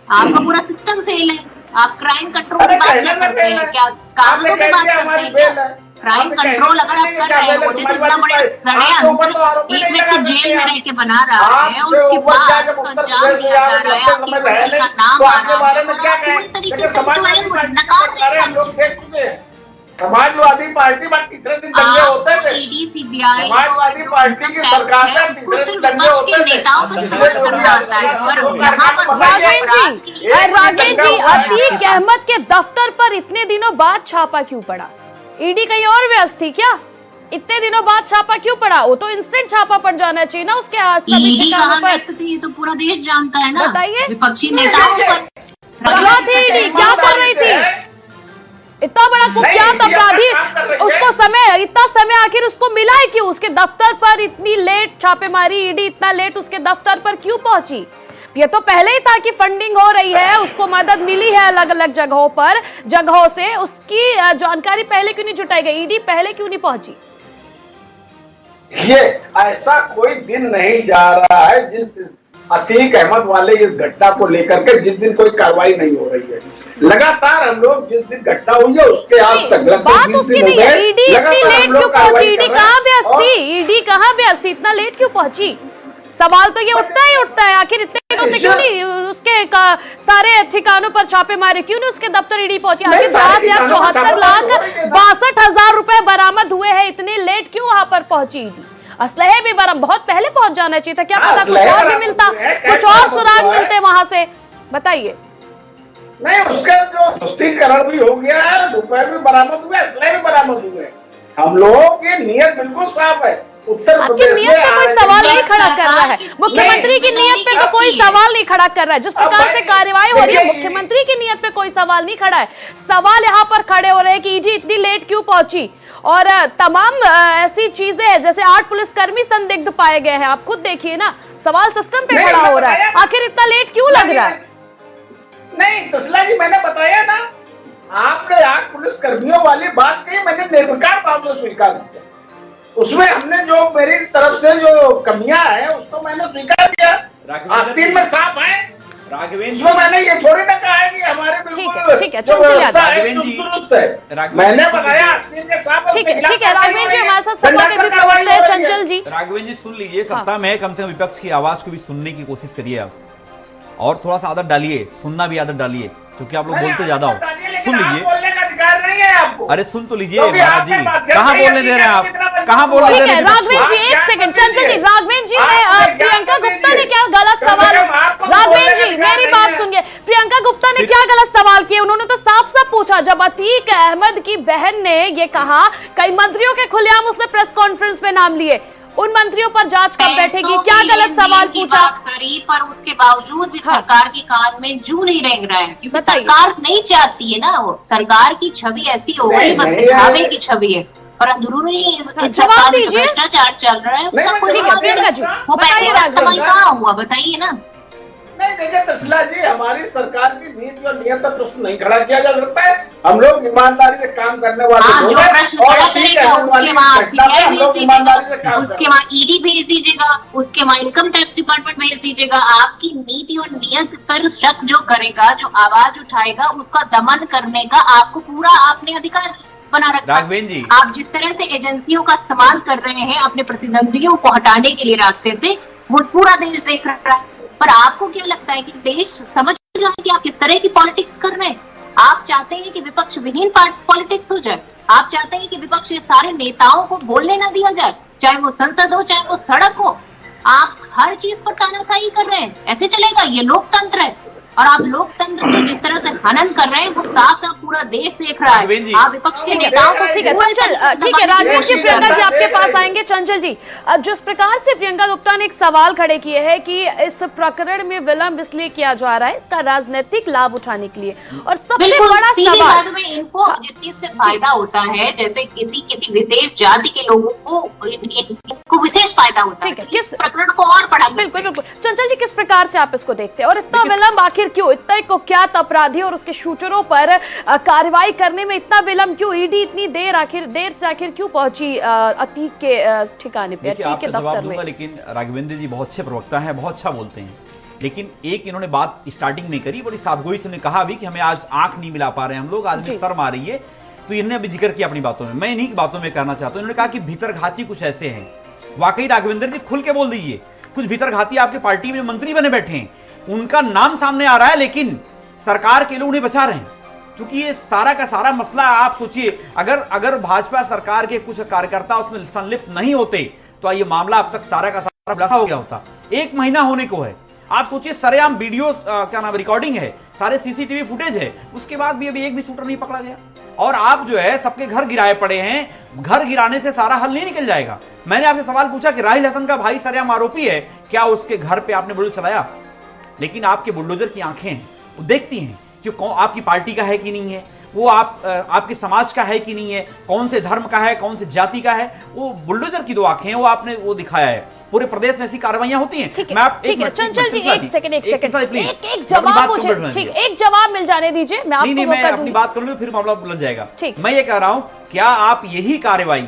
आपका पूरा सिस्टम फेल है। आप क्राइम कंट्रोल की बात क्या करते हैं? क्या कानूनों की बात करते हैं? क्या क्राइम कंट्रोल अगर आप कर रहे होते तो इतना बड़े षड्यंत्र एक व्यक्ति जेल में रह के बना रहा है और उसके बाद उसका अंजाम दिया जा रहा है, आपकी पार्टी का नाम आ रहा है, पूरी तरीके से नकार रहे हैं। समाजवादी पार्टी में तीसरे दिन दंगे होते थे। ईडी, सीबीआई, समाजवादी पार्टी की सरकार में तीसरे दिन दंगे होते थे। नेताओं को सपोर्ट करना आता है, पर यहाँ पर राघवेंद्र जी, अतीक अहमद के दफ्तर पर इतने दिनों बाद छापा क्यों पड़ा? ईडी कहीं और व्यस्त थी क्या? इतने दिनों बाद छापा क्यों पड़ा? वो तो इंस्टेंट छापा पड़ जाना चाहिए ना उसके सभी ठिकानों पर। ये तो पूरा देश जानता है ना। बताइए, विपक्षी नेताओं पर क्या थी ईडी? क्या कर रही थी? इतना बड़ा कुख्यात अपराधी, उसको इतना समय आखिर उसको मिला है क्यों? उसके दफ्तर पर इतनी लेट छापेमारी, ईडी इतना लेट उसके दफ्तर पर क्यों पहुंची? ये तो पहले ही था कि फंडिंग हो रही है, उसको मदद मिली है अलग अलग जगहों से, उसकी जानकारी पहले क्यों नहीं जुटाई गई? ईडी पहले क्यों नहीं पहुंची? ये ऐसा कोई दिन नहीं जा रहा है जिस अतीक अहमद वाले इस घटना को लेकर के जिस दिन कोई कार्रवाई नहीं हो रही है। लगातार हम लोग जिस दिन घटना हुई है उसके आज तक बात उसकी नहीं है। ईडी इतनी लेट क्यों पहुंची? ईडी कहाँ व्यस्त थी? ईडी कहाँ व्यस्त थी? इतना लेट क्यों पहुंची? सवाल तो ये उठता है। आखिर इतने दिनों से क्यों नहीं उसके सारे ठिकानों पर छापे मारे? क्यों नहीं उसके दफ्तर ईडी पहुंची? आखिर 10,74,62,000 रुपए बरामद हुए हैं, इतने लेट क्यों वहां पर पहुंची ईडी? असलहे भी बहुत पहले पहुंच जाना चाहिए था। क्या पता कुछ और भी मिलता, कुछ और सुराग मिलते वहां से। बताइए। नहीं, उसका जो तुष्टीकरण भी हो गया है, रुपए भी बरामद हुए, असले भी बरामद हुए। हम लोगों की नीयत बिल्कुल साफ है। उत्तर आपकी प्रदेश नियत पे कोई सवाल नहीं खड़ा कर रहा है, सरकार मुख्यमंत्री की नियत पे तो कोई सवाल नहीं खड़ा कर रहा है। जिस प्रकार से कार्यवाही हो रही है, देखिए, मुख्यमंत्री की नियत पे कोई सवाल नहीं खड़ा है। सवाल यहाँ पर खड़े हो रहे हैं कि ईडी इतनी लेट क्यों पहुंची, और तमाम ऐसी चीजें हैं, जैसे 8 पुलिसकर्मी संदिग्ध पाए गए हैं। आप खुद देखिए ना, सवाल सिस्टम पे खड़ा हो रहा है, आखिर इतना लेट क्यों लग रहा है? नहीं तसला जी, मैंने बताया ना, आपने 8 पुलिसकर्मियों वाली बात कही, मैंने निर्विकार भाव से स्वीकार किया। उसमें हमने जो मेरी तरफ से जो कमियां हैं उसको मैंने स्वीकार किया। आस्तीन में साफ है, राघवेंद्र इसमें मैंने ये थोड़ी ना कहा है कि हमारे बिल्कुल ठीक है, जो चंचल व्यवस्था है, राघवेंद्र जी, दुरुस्त है। मैंने बताया आस्तीन के साफ। ठीक है, राघवेंद्र जी हमारे साथ सपा के भी प्रवक्ता है चंचल जी। राघवेंद्र जी सुन लीजिए, सत्ता में कम से कम विपक्ष की आवाज को भी सुनने की कोशिश करिए आप, और थोड़ा सा आदत डालिए, सुनना भी आदत डालिए, क्योंकि आप लोग बोलते ज्यादा हो। सुन लीजिए, बोलने का अधिकार नहीं है आपको। अरे सुन तो लीजिए महाराज जी, कहाँ बोलने दे रहे हैं आप, कहाँ बोलने दे ठीक रहे है हैं? राघवेंद्र जी, एक सेकंड, चंचल जी, राघवेंद्र जी में प्रियंका गुप्ता ने क्या गलत सवाल, राघवेंद्र जी मेरी बात सुनिए, प्रियंका गुप्ता ने क्या गलत सवाल किए? उन्होंने तो साफ साफ पूछा, जब अतीक अहमद की बहन ने ये कहा, कई मंत्रियों के खुलेआम उसने प्रेस कॉन्फ्रेंस में नाम लिए, उन मंत्रियों पर जांच कब बैठेगी, क्या गलत सवाल पूछा? बात करी, पर उसके बावजूद भी सरकार के कान में जूं नहीं रेंग रहा है, क्योंकि बताइए। सरकार नहीं चाहती है ना, वो सरकार की छवि ऐसी हो गई, बस दिखावे की छवि है, और अंदरूनी इस सरकार में जो भ्रष्टाचार चल रहा है उसका कोई ठीक है, प्रियंका जी, वो बताइए पैसे सवाल कहाँ हुआ, बताइए ना। नहीं देखिए तसला जी, हमारी सरकार की नीति और नियत पर प्रश्न नहीं खड़ा किया जा सकता है। हम लोग ईमानदारी से काम करने वाले हाँ, लोग जो हैं, प्रश्न और खड़ा ठीक करेगा है, उसके हमारी वहाँ घटना पे हम लोग ईमानदारी से काम उसके करें। वहाँ ईडी भेज दीजिएगा, उसके वहाँ इनकम टैक्स डिपार्टमेंट भेज दीजिएगा। आपकी नीति और नियत पर शक जो करेगा, जो आवाज उठाएगा, उसका दमन करने का आपको पूरा आपने अधिकार बना रखा। राघवेंद्र जी, आप जिस तरह से एजेंसियों का इस्तेमाल कर रहे हैं अपने प्रतिद्वंदियों को हटाने के लिए रास्ते से, वो पूरा देश देख रहा है। पर आपको क्या लगता है कि देश समझ रहा है कि आप किस तरह की पॉलिटिक्स कर रहे हैं? आप चाहते हैं कि विपक्ष विहीन पॉलिटिक्स हो जाए, आप चाहते हैं कि विपक्ष के सारे नेताओं को बोलने ना दिया जाए, चाहे वो संसद हो चाहे वो सड़क हो। आप हर चीज पर तानाशाही कर रहे हैं, ऐसे चलेगा? ये लोकतंत्र है, और आप लोकतंत्र के जिस तरह से हनन कर रहे हैं वो साफ साफ पूरा देश देख रहा है। आप विपक्ष के नेताओं को ठीक है चंचल, ठीक है राघवेंद्र जी, प्रियंका जी आपके पास आएंगे। चंचल जी, जिस प्रकार से प्रियंका गुप्ता ने एक सवाल खड़े किए हैं कि इस प्रकरण में विलंब इसलिए किया जा रहा है, इसका राजनीतिक लाभ उठाने के लिए, और सबसे बड़ा सवाल में इनको जिस चीज से फायदा होता है, जैसे किसी विशेष जाति के लोगों को इनको विशेष फायदा होता है, किस प्रकरण को और बढ़ा। बिल्कुल बिल्कुल चंचल जी, किस प्रकार से आप इसको देखते हैं, और इतना विलंब आखिर क्यों? इतना कुख्यात अपराधी और उसके शूटरों पर कार्रवाई करने में इतना विलंब क्यों? ईडी इतनी देर से आखिर क्यों पहुंची अतीक के ठिकाने पे, अतीक के दफ्तर में? लेकिन राघवेंद्र जी बहुत अच्छे प्रवक्ता हैं, बहुत अच्छा बोलते हैं, लेकिन एक इन्होंने बात स्टार्टिंग में करी, बड़ी साफगोई से कहा भी कि हमें आज आंख नहीं मिला पा रहे हैं हम लोग, आज भी शर्म आ रही है, तो इन्होंने अभी जिक्र किया अपनी बातों में। मैं इन्हीं बातों में कहना चाहता हूं, इन्होंने कहा कि भीतरघाती कुछ ऐसे हैं। वाकई राघवेंद्र जी खुल के बोल दीजिए, कुछ भीतरघाती आपके पार्टी में मंत्री बने बैठे हैं, उनका नाम सामने आ रहा है, लेकिन सरकार के लोग उन्हें बचा रहे हैं। क्योंकि ये सारा का सारा मसला आप सोचिए, अगर भाजपा सरकार के कुछ कार्यकर्ता उसमें संलिप्त नहीं होते तो ये मामला अब तक सारा का सारा खुलासा हो गया होता। 1 महीना होने को है, आप सोचिए, सरेआम वीडियो क्या नाम रिकॉर्डिंग है, सारे सीसीटीवी फुटेज है, उसके बाद भी अभी एक भी शूटर नहीं पकड़ा गया। और आप जो है सबके घर गिराए पड़े हैं, घर गिराने से सारा हल नहीं निकल जाएगा। मैंने आपसे सवाल पूछा कि राहिल हसन का भाई सरेआम आरोपी है, क्या उसके घर पे आपने बुलडोजर चलाया? लेकिन आपके बुलडोजर की आंखें हैं, वो देखती हैं कि कौन आपकी पार्टी का है कि नहीं है, वो आपके समाज का है कि नहीं है, कौन से धर्म का है, कौन से जाति का है। वो बुलडोजर की 2 आंखें हैं, वो आपने वो दिखाया है। पूरे प्रदेश में ऐसी कार्रवाइयां होती हैं। मैं आप चंचल जी एक सेकंड एक जवाब मुझे, ठीक, एक जवाब मिल जाने दीजिए, मैं आपको मैं अपनी बात कर लूं, फिर मामला उलझ जाएगा। मैं ये कह रहा हूं, क्या आप यही कार्रवाई,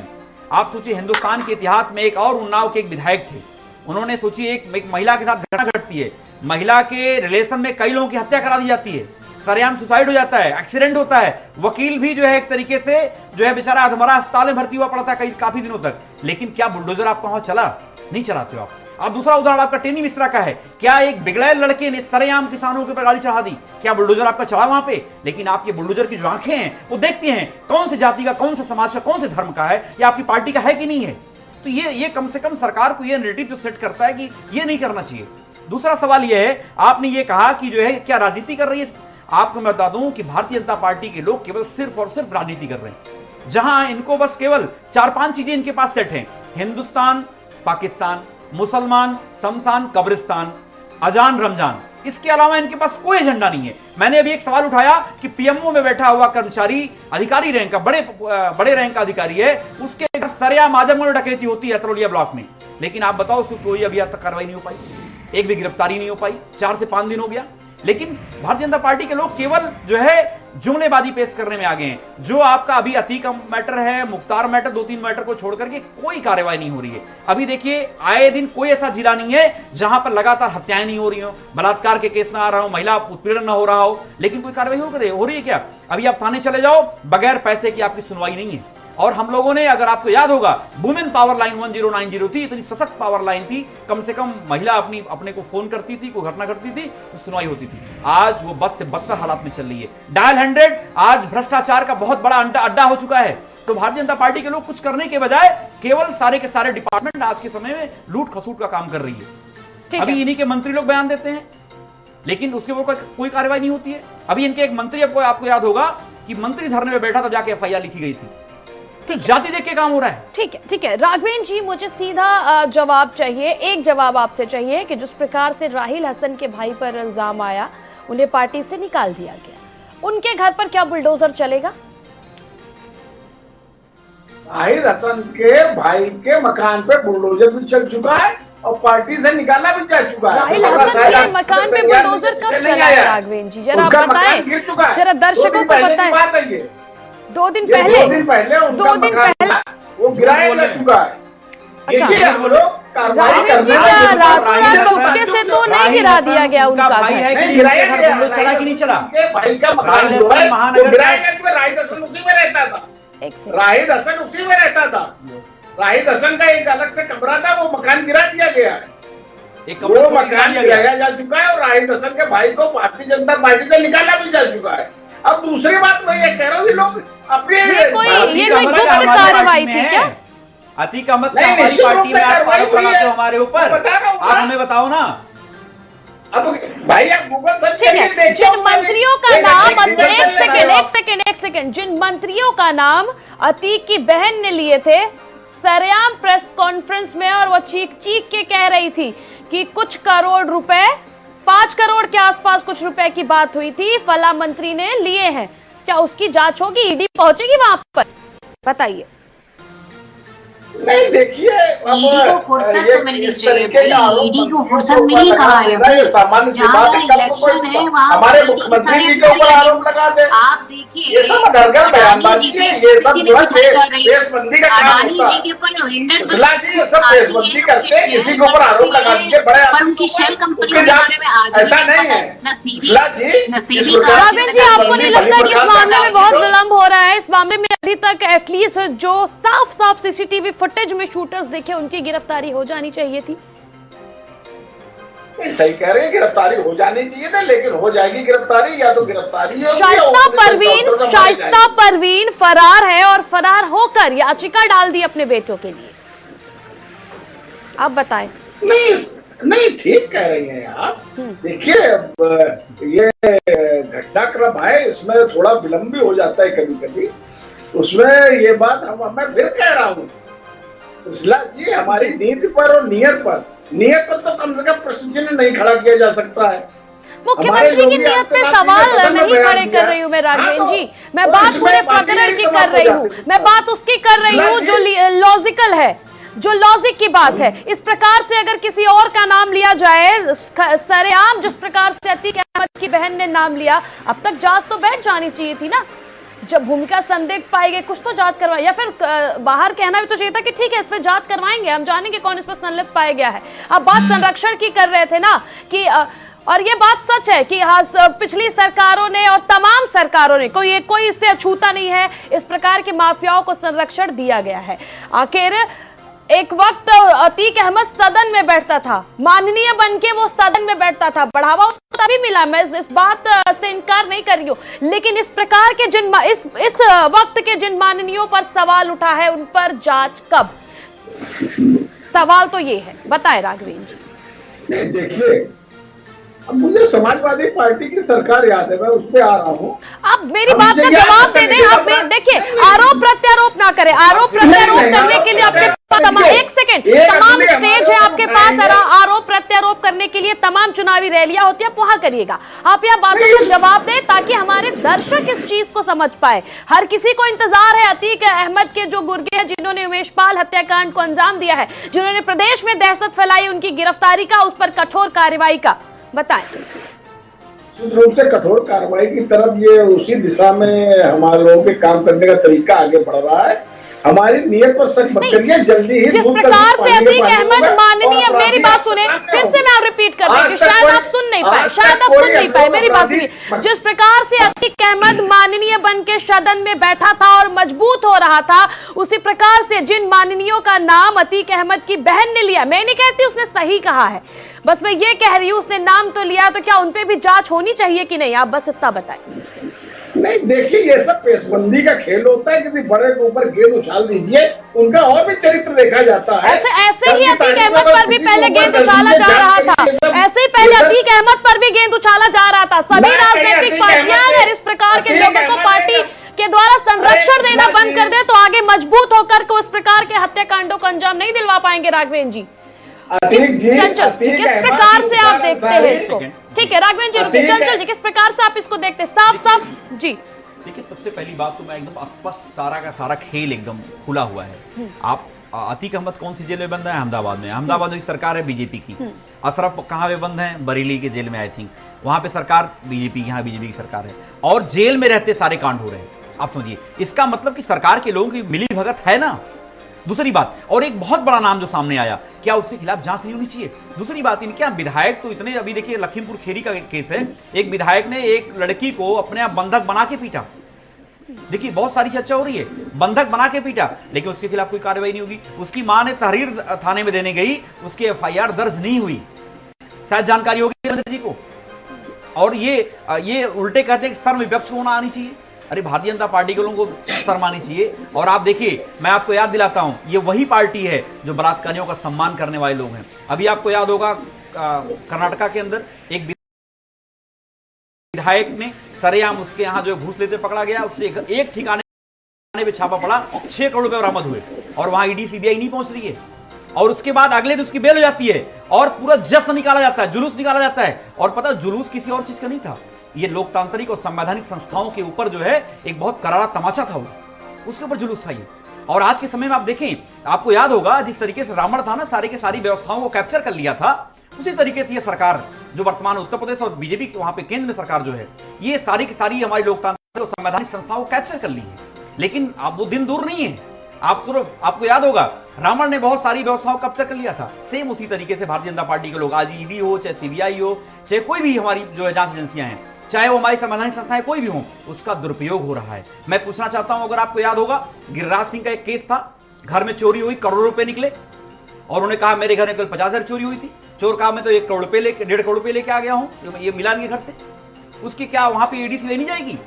आप सोचिए हिंदुस्तान के इतिहास में एक और उन्नाव के एक विधायक थे, उन्होंने सोचिए एक महिला के साथ घटना घटती है, महिला के रिलेशन में कई लोगों की हत्या करा दी जाती है, सरेआम सुसाइड हो जाता है, एक्सीडेंट होता है, वकील भी जो है एक तरीके से जो है बेचारा अधमरा अस्पताल में भर्ती हुआ पड़ा था काफी दिनों तक। लेकिन क्या बुलडोजर आपका वहां चला? नहीं चलाते हो आप। दूसरा उदाहरण आपका टेनी मिश्रा का है, क्या एक बिगड़ैल लड़के ने सरेआम किसानों के ऊपर गाड़ी चढ़ा दी, क्या बुलडोजर आपका चला वहां पे? लेकिन आपके बुलडोजर की जो आंखें हैं वो देखती हैं कौन से जाति का, कौन से समाज का, कौन से धर्म का है, या आपकी पार्टी का है कि नहीं है। तो ये कम से कम सरकार को ये नैरेटिव जो सेट करता है कि ये नहीं करना चाहिए, दूसरा सवाल यह है, आपने ये कहा कि जो है क्या राजनीति कर रही है। आपको मैं बता दूं कि भारतीय जनता पार्टी के लोग केवल सिर्फ और सिर्फ राजनीति कर रहे हैं, जहां इनको बस केवल 4-5 चीजें इनके पास सेट हैं: हिंदुस्तान, पाकिस्तान, मुसलमान, शमशान, कब्रिस्तान, अजान, रमजान। इसके अलावा इनके पास कोई एजेंडा नहीं है। मैंने अभी एक सवाल उठाया कि पीएमओ में बैठा हुआ कर्मचारी, अधिकारी रैंक का, बड़े रैंक का अधिकारी है, उसके घर सरेआम आजमगढ़ डकैती होती है तरोलिया ब्लॉक में, लेकिन आप बताओ उसको कोई अभी तक कार्रवाई नहीं हो पाई, एक भी गिरफ्तारी नहीं हो पाई। 4 से 5 दिन हो गया। लेकिन भारतीय जनता पार्टी के लोग केवल जो है जुमलेबाजी पेश करने में आ गए हैं। जो आपका अभी अतीक मैटर है, मुख्तार मैटर, 2-3 मैटर को छोड़कर के कोई कार्रवाई नहीं हो रही है। अभी देखिए, आए दिन कोई ऐसा जिला नहीं है जहां पर लगातार हत्याएं नहीं हो रही हो, बलात्कार के केस ना आ रहा हो, महिला उत्पीड़न ना हो रहा हो, लेकिन कोई कार्रवाई हो रही है क्या? अभी आप थाने चले जाओ, बगैर पैसे की आपकी सुनवाई नहीं है। और हम लोगों ने, अगर आपको याद होगा, वुमेन पावर लाइन 1090 थी, इतनी सशक्त पावर लाइन थी, कम से कम महिला अपने को फोन करती थी, कोई घटना घटती थी तो सुनवाई होती थी। आज वो बस से बदतर हालात में चल रही है। डायल 100 आज भ्रष्टाचार का बहुत बड़ा अड्डा हो चुका है। तो भारतीय जनता पार्टी के लोग कुछ करने के बजाय केवल सारे के सारे डिपार्टमेंट आज के समय में लूट खसूट का काम कर रही है। अभी इन्हीं के मंत्री लोग बयान देते हैं, लेकिन उसके ऊपर कोई कार्रवाई नहीं होती है। अभी इनके एक मंत्री, आपको याद होगा कि मंत्री धरने में बैठा तब जाके एफआईआर लिखी गई थी। तो जाति देख के काम हो रहा है। ठीक है राघवेन जी, मुझे सीधा जवाब चाहिए। एक जवाब आपसे चाहिए कि जिस प्रकार से राहिल हसन के भाई पर इल्जाम आया, उन्हें पार्टी से निकाल दिया गया, उनके घर पर क्या बुलडोजर चलेगा? राहिल हसन के भाई के मकान पे बुलडोजर भी चल चुका है और पार्टी से निकाला भी जा चुका है। राहिल हसन के मकान पे बुलडोजर कब चला है राघवेन जी, जरा आप बताएं, जरा दर्शकों को बताएं। 2 दिन पहले वो गिराया जा चुका है। अच्छा, राघवेन जी का रातों चुपके से तो नहीं गिरा दिया गया उनका भाई है कि गिराया घर चला कि नहीं चला? भाई का मकान गिराया गया, राहिल हसन उसी में रहता था। राहिल हसन उसी में रहता था। राहिल हसन का एक अलग से कमरा था, वो मकान गिरा दिया गया है। वो मकान गिराया जा चुका है और राहिल हसन के भाई को भारतीय जनता पार्टी से निकाला भी जा चुका है। अब दूसरी बात मैं ये कह रहा हूँ, लोग अपने ये कोई गुप्त कार्रवाई थी क्या? अतीक अहमद का हमारी पार्टी में आप आरोप लगाते हो हमारे ऊपर, आप हमें बताओ ना। अब भाई आप गूगल सर्च ठीक है, जिन मंत्रियों का नाम, एक सेकंड, जिन मंत्रियों का नाम अतीक की बहन ने लिए थे सरेआम प्रेस कॉन्फ्रेंस में, और वो चीख के कह रही थी कि कुछ करोड़ रुपए, 5 करोड़ के आसपास कुछ रुपए की बात हुई थी, फला मंत्री ने लिए हैं, क्या उसकी जांच होगी? ईडी पहुंचेगी वहां पर? बताइए। नहीं, देखिए, ईडी को फुर्सत तो मिलनी चाहिए, ईडी को फुर्सत मिली कहाँ है? सामान्य इलेक्शन है वहाँ हमारे मुख्यमंत्री जी के ऊपर आरोप लगा दे। आप देखिए, ये सब अडरगल बयानबाजी है, ये सब जो है देशबंदी का काम अडानी होता जी है। के ऊपर इसला जी ये सब देशबंदी करते हैं, किसी के ऊपर आरोप लगा दीजिए, बड़े पर उनकी शेल कंपनी के बारे में आज ऐसा नहीं है। इसला जी, राघवेन जी, आपको नहीं लगता कि इस मामले में बहुत विलंब हो रहा है? इस मामले में अभी तक एटलीस्ट जो साफ सीसीटीवी फुटेज में शूटर्स देखे, उनकी गिरफ्तारी हो जानी चाहिए थी। सही कह रहे हैं, गिरफ्तारी हो जानी चाहिए था, लेकिन हो जाएगी गिरफ्तारी, या तो गिरफ्तारी शाइस्ता परवीन फरार है और फरार होकर याचिका डाल दी अपने बेटों के लिए। आप बताएं। नहीं, ठीक कह रही हैं आप। देखिए, ये घटनाक्रम है, इसमें थोड़ा विलंब भी हो जाता है कभी कभी। उसमें ये बात मैं फिर कह रहा हूँ, इसला जी, हमारी नीति पर और नियत पर तो कम से कम प्रश्न चिन्ह नहीं खड़ा किया जा सकता है। मुख्यमंत्री की नियत पे सवाल नहीं खड़े कर रही हूँ मैं राघवेन जी, मैं बात पूरे प्रकरण की कर रही हूँ, मैं बात उसकी कर रही हूँ जो लॉजिकल है, जो लॉजिक की बात है। इस प्रकार से अगर किसी और का नाम लिया जाए सरेआम, जिस प्रकार से अतीक अहमद की बहन ने नाम लिया, अब तक जांच तो बैठ जानी चाहिए थी ना। जब भूमिका संदिग्ध पाई गई, कुछ तो जांच करवाई, या फिर बाहर कहना भी तो चाहिए था कि ठीक है, इस पे जांच करवाएंगे, हम जानेंगे कौन इस पर संलिप्त पाया गया है। अब बात संरक्षण की कर रहे थे ना कि और ये बात सच है कि पिछली सरकारों ने और तमाम सरकारों ने कोई इससे अछूता नहीं है, इस प्रकार के माफियाओं को संरक्षण दिया गया है। आखिर एक वक्त अतीक अहमद सदन में बैठता था, माननीय बनके वो सदन में बैठता था, बढ़ावा उसको तभी मिला, मैं इस बात से इनकार नहीं कर रही हूँ, लेकिन इस प्रकार के इस वक्त के जिन माननीयों पर सवाल उठा है, उन पर जांच कब? सवाल तो ये है, बताए राघवेन जी। नहीं, देखिए, अब मुझे समाजवादी पार्टी की सरकार याद है, मैं उस पे आ रहा हूँ। आप मेरी बात का जवाब दे दें। आप देखिए, आरोप प्रत्यारोप ना करें। आरोप प्रत्यारोप करने के लिए आपके पास एक सेकंड, तमाम स्टेज है आपके पास। आरोप प्रत्यारोप करने के लिए तमाम चुनावी रैलियां होती है, आप वहां करिएगा। आप यह बातों का जवाब दें ताकि हमारे दर्शक इस चीज को समझ पाए। हर किसी को इंतजार है अतीक अहमद के जो गुर्गे हैं, जिन्होंने उमेश पाल हत्याकांड को अंजाम दिया है, जिन्होंने प्रदेश में दहशत फैलाई, उनकी गिरफ्तारी का, उस पर कठोर कार्रवाई का। बताएं। निश्चित रूप से कठोर कार्रवाई की तरफ ये उसी दिशा में हमारे लोगों के काम करने का तरीका आगे बढ़ रहा है। हमारी नीयत पर शक मत करिए, जल्दी ही जिस प्रकार से अतीक अहमद माननीय, मेरी बात सुने, फिर से मैं रिपीट कर देती हूँ, शायद आप सुन नहीं पाए, शायद आप सुन नहीं पाए, मेरी बात सुनिए। जिस प्रकार से अतीक अहमद माननीय बन के सदन में बैठा था और मजबूत हो रहा था, उसी प्रकार से जिन माननीयों का नाम अतीक अहमद की बहन ने लिया, मैं नहीं कहती उसने सही कहा है, बस मैं ये कह रही हूँ उसने नाम तो लिया, तो क्या उनपे भी जांच होनी चाहिए कि नहीं? आप बस इतना बताएं। नहीं, देखिए, ये सब पेशबंदी का खेल होता है। किसी बड़े के ऊपर गेंद उछाल दीजिए, उनका और भी चरित्र देखा जाता है। ऐसे ही अतीक अहमद पर भी पहले गेंद उछाला जा रहा था, ऐसे ही पहले अतीक अहमद पर भी गेंद उछाला जा रहा था। सभी राजनीतिक पार्टियां अगर इस प्रकार के लोगों को पार्टी के द्वारा संरक्षण देना बंद कर दे तो आगे मजबूत होकर को इस प्रकार के हत्याकांडों को अंजाम नहीं दिलवा पाएंगे। राघवेंद्र जी, चंचल जी, किस प्रकार से आप देखते हैं इसको? ठीक है राघवेंद्र जी, रुकिए। चंचल जी, किस प्रकार से आप इसको देखते हैं? साफ जी। देखिए, सबसे पहली बात तो मैं एकदम स्पष्ट, सारा का सारा खेल एकदम खुला हुआ है। आप अतीक अहमद कौन सी जेल में बंद है? अहमदाबाद में। अहमदाबाद में सरकार है बीजेपी की। अशरफ कहाँ पे बंद है? बरेली के जेल में, आई थिंक वहां पे सरकार बीजेपी, यहाँ बीजेपी की सरकार है और जेल में रहते सारे कांड हो रहे हैं। आप समझिए, इसका मतलब कि सरकार के लोगों की मिली भगत है ना। दूसरी बात, और एक बहुत बड़ा नाम जो सामने आया, क्या उसके खिलाफ जांच नहीं होनी चाहिए? दूसरी बात, इनके यहाँ विधायक तो इतने, अभी देखिए लखीमपुर खेरी का केस है, एक विधायक ने एक लड़की को अपने आप बंधक बना के पीटा। देखिए, बहुत सारी चर्चा हो रही है, बंधक बना के पीटा, लेकिन उसके खिलाफ कोई कार्रवाई नहीं होगी। उसकी मां ने तहरीर थाने में देने गई, उसकी एफआईआर दर्ज नहीं हुई। शायद जानकारी होगी मंत्री जी को। और ये उल्टे कहते हैं कि शर्म विपक्ष को होना आनी चाहिए। अरे, भारतीय जनता पार्टी के लोगों को शर्म आनी चाहिए। और आप देखिए, मैं आपको याद दिलाता हूं, ये वही पार्टी है जो बलात्कारियों का सम्मान करने वाले लोग हैं। अभी आपको याद होगा, कर्नाटका के अंदर एक विधायक ने सरेआम उसके यहां जो घूस लेते पकड़ा गया, उससे एक ठिकाने पे छापा पड़ा, 6 करोड़ रुपए बरामद हुए और वहां ईडी सीबीआई नहीं पहुंच रही है। और उसके बाद अगले दिन उसकी बेल हो जाती है और पूरा जश्न निकाला जाता है, जुलूस निकाला जाता है। और पता, जुलूस किसी और चीज का नहीं था, ये लोकतांत्रिक और संवैधानिक संस्थाओं के ऊपर जो है एक बहुत करारा तमाचा था, वो उसके ऊपर जुलूस था ये। और आज के समय में आप देखें, आपको याद होगा जिस तरीके से रावण था ना, सारी के सारी व्यवस्थाओं को कैप्चर कर लिया था, उसी तरीके से ये सरकार जो वर्तमान उत्तर प्रदेश और बीजेपी वहां पे केंद्र में सरकार जो है, ये सारी की सारी हमारी लोकतांत्रिक और संवैधानिक संस्थाओं को कैप्चर कर ली है। लेकिन अब वो दिन दूर नहीं है। आपको याद होगा, रावण ने बहुत सारी व्यवस्थाओं को कैप्चर कर लिया था। सेम उसी तरीके से भारतीय जनता पार्टी के लोग, आज ईडी हो, चाहे सीबीआई हो, चाहे कोई भी हमारी जो है जांच एजेंसियां हैं, चाहे वो हमारी संवैधानिक संस्थाएं कोई भी हो, उसका दुरुपयोग हो रहा है। मैं पूछना चाहता हूं, अगर आपको याद होगा, गिरिराज सिंह का एक केस था, घर में चोरी हुई, करोड़ों रुपए निकले और उन्होंने कहा मेरे घर में केवल 50,000 चोरी हुई थी। चोर कहा मैं तो 1 करोड़ रुपए लेके 1.5 करोड़ रुपए लेके आ गया हूं, ये मिला नहीं घर से। उसकी क्या वहां पे ईडी से नहीं जाएगी?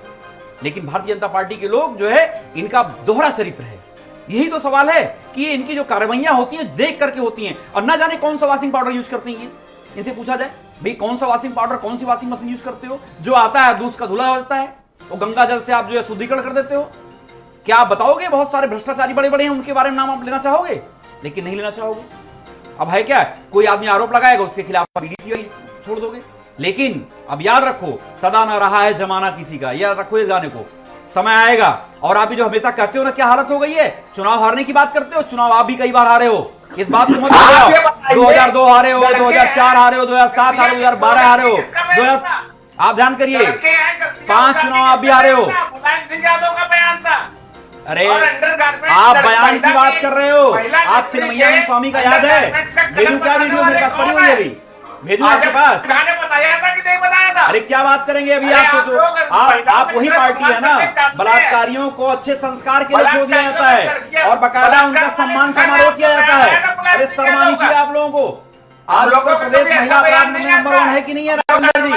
लेकिन भारतीय जनता पार्टी के लोग जो है, इनका दोहरा चरित्र है। यही तो सवाल है कि ये इनकी जो कार्रवाइयां होती हैं देख करके होती हैं, और ना जाने कौन सा वॉशिंग पाउडर यूज करते हैं। इनसे पूछा जाए, भाई कौन सा वॉशिंग पाउडर, कौन सी वॉशिंग मशीन यूज करते हो? जो आता है दूध का धुला हो जाता है, वो गंगा जल से आप जो है शुद्धिकरण कर देते हो। क्या आप बताओगे? बहुत सारे भ्रष्टाचारी बड़े बड़े हैं, उनके बारे में नाम आप लेना चाहोगे? लेकिन नहीं लेना चाहोगे। अब है क्या, कोई आदमी आरोप लगाएगा, उसके खिलाफ ईडी छोड़ दोगे। लेकिन अब याद रखो, सदा न रहा है जमाना किसी का, याद रखो इस गाने को। समय आएगा, और आप जो हमेशा कहते हो ना, क्या हालत हो गई है, चुनाव हारने की बात करते हो, चुनाव आप भी कई बार हारे हो, इस बात को मत भूलो। 2002 हारे हो, 2004 हारे हो, 2007 हारे हो, 2012 हारे हो, आप ध्यान करिए, 5 चुनाव आप भी हारे हो। अरे आप बयान की बात कर रहे हो, आप चिन्मय्या स्वामी का याद है? भेजू क्या वीडियो, मेरे पास पड़ी हुई है, अभी भेजू आपके पास। बताया था कि नहीं बताया था? अरे क्या बात करेंगे अभी, आप सोचो, आप वही पार्टी है ना, बलात्कारियों को अच्छे संस्कार के लिए छोड़ दिया जाता है और बकायदा उनका सम्मान समारोह किया जाता है। अरे शर्म आनी चाहिए आप लोगों को। आज उत्तर प्रदेश महिला अपराध में नंबर 1 है कि नहीं है राजेंद्र जी?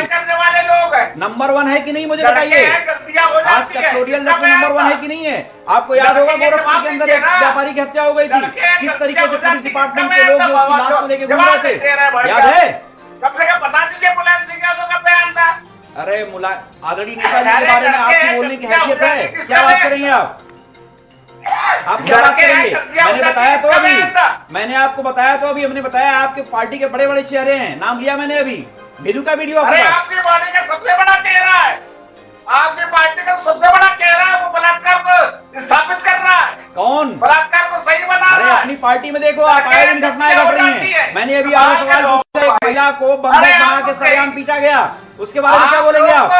नंबर 1 है कि नहीं, मुझे बताइए। आज कस्टोडियल में नंबर 1 है कि नहीं है? आपको याद होगा, गोरखपुर के अंदर एक व्यापारी की हत्या हो गई थी, किस तरीके से पुलिस डिपार्टमेंट के लोग जो उसकी लाश को लेकर घूम रहे थे, याद है? कब से बता दीजिए मुलायम सिंह यादव का बयान था। अरे आदरणीय नेताजी के बारे में आपकी बोलने की हैसियत है, क्या बात करेंगे आप क्या बात करेंगे? मैंने बताया तो अभी, मैंने आपको बताया तो अभी, हमने बताया आपके पार्टी के बड़े बड़े चेहरे हैं, नाम लिया मैंने अभी, भेजू का वीडियो आपके पास। आपकी पार्टी का सबसे बड़ा चेहरा है, आपकी पार्टी का सबसे बड़ा चेहरा है, वो बलात्कार को स्थापित कर रहा है। कौन? बलात्कार को सही बना रहा है। अरे अपनी पार्टी में देखो आप, आए दिन घटनाएं घट रही हैं। मैंने अभी आपसे सवाल पूछा, एक महिला को बंधक बना के सरेआम पीटा गया, उसके बारे में क्या बोलेंगे आप?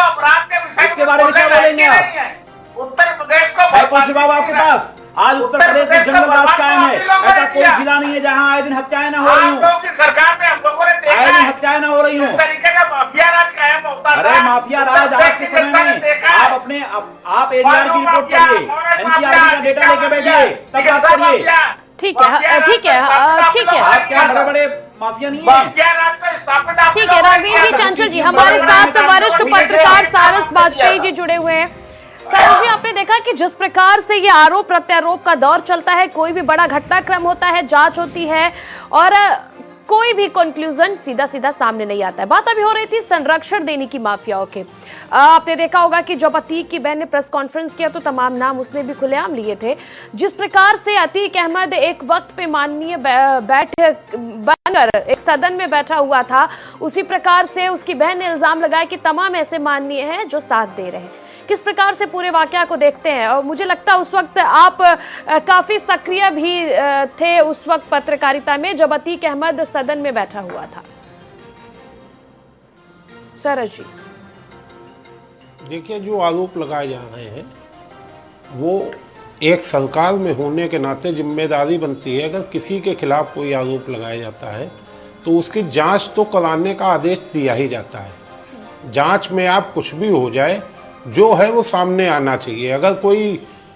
उसके बारे में क्या बोलेंगे आप? उत्तर प्रदेश को है कौन जवाब आपके पास? आज उत्तर प्रदेश में जंगल राज कायम है, ऐसा कोई जिला नहीं है जहां आए दिन हत्याएं न हो रही हूं। सरकार में हम लोगों ने देखा आए दिन हत्याएं न हो रही हूं। इस तरीके का माफिया राज कायम होता था। अरे माफिया राज आज के समय में आप अपने आप एडीआर की रिपोर्ट पढ़िए, एनसीआरबी का डेटा लेके बैठिए, तब बात करिए। ठीक है, ठीक है, ठीक है। आप क्या बड़े बड़े माफिया नहीं है? ठीक है, राघवेंद्र जी, चंचल जी, हमारे साथ वरिष्ठ पत्रकार सारस वाजपेयी जी जुड़े हुए हैं। सारस जी, आपने देखा कि जिस प्रकार से ये आरोप प्रत्यारोप का दौर चलता है, कोई भी बड़ा घटनाक्रम होता है, जांच होती है और कोई भी कंक्लूजन सीधा सीधा सामने नहीं आता है। बात अभी हो रही थी संरक्षण देने की माफियाओं के। आपने देखा होगा कि जब अतीक की बहन ने प्रेस कॉन्फ्रेंस किया तो तमाम नाम उसने भी खुलेआम लिए थे। जिस प्रकार से अतीक अहमद एक वक्त पे माननीय बैठ बनकर एक सदन में बैठा हुआ था, उसी प्रकार से उसकी बहन ने इल्जाम लगाया कि तमाम ऐसे माननीय हैं जो साथ दे रहे हैं। किस प्रकार से पूरे वाकया को देखते हैं? और मुझे लगता है उस वक्त आप काफी सक्रिय भी थे उस वक्त पत्रकारिता में जब अतीक अहमद सदन में बैठा हुआ था। सरस जी, देखिए, जो आरोप लगाए जा रहे हैं वो एक सरकार में होने के नाते जिम्मेदारी बनती है, अगर किसी के खिलाफ कोई आरोप लगाया जाता है तो उसकी जांच तो कराने का आदेश दिया ही जाता है। जांच में आप कुछ भी हो जाए, जो है वो सामने आना चाहिए। अगर कोई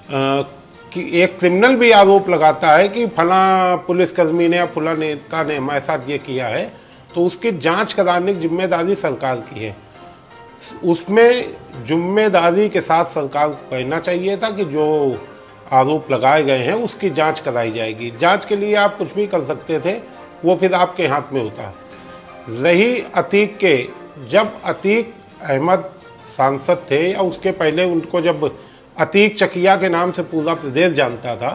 एक क्रिमिनल भी आरोप लगाता है कि फला पुलिसकर्मी ने या फला नेता ने हमारे साथ ये किया है, तो उसकी जांच कराने की जिम्मेदारी सरकार की है। उसमें जिम्मेदारी के साथ सरकार को कहना चाहिए था कि जो आरोप लगाए गए हैं उसकी जांच कराई जाएगी। जांच के लिए आप कुछ भी कर सकते थे, वो फिर आपके हाथ में होता। रही अतीक के, जब अतीक अहमद सांसद थे या उसके पहले उनको जब अतीक चकिया के नाम से पूरा प्रदेश जानता था,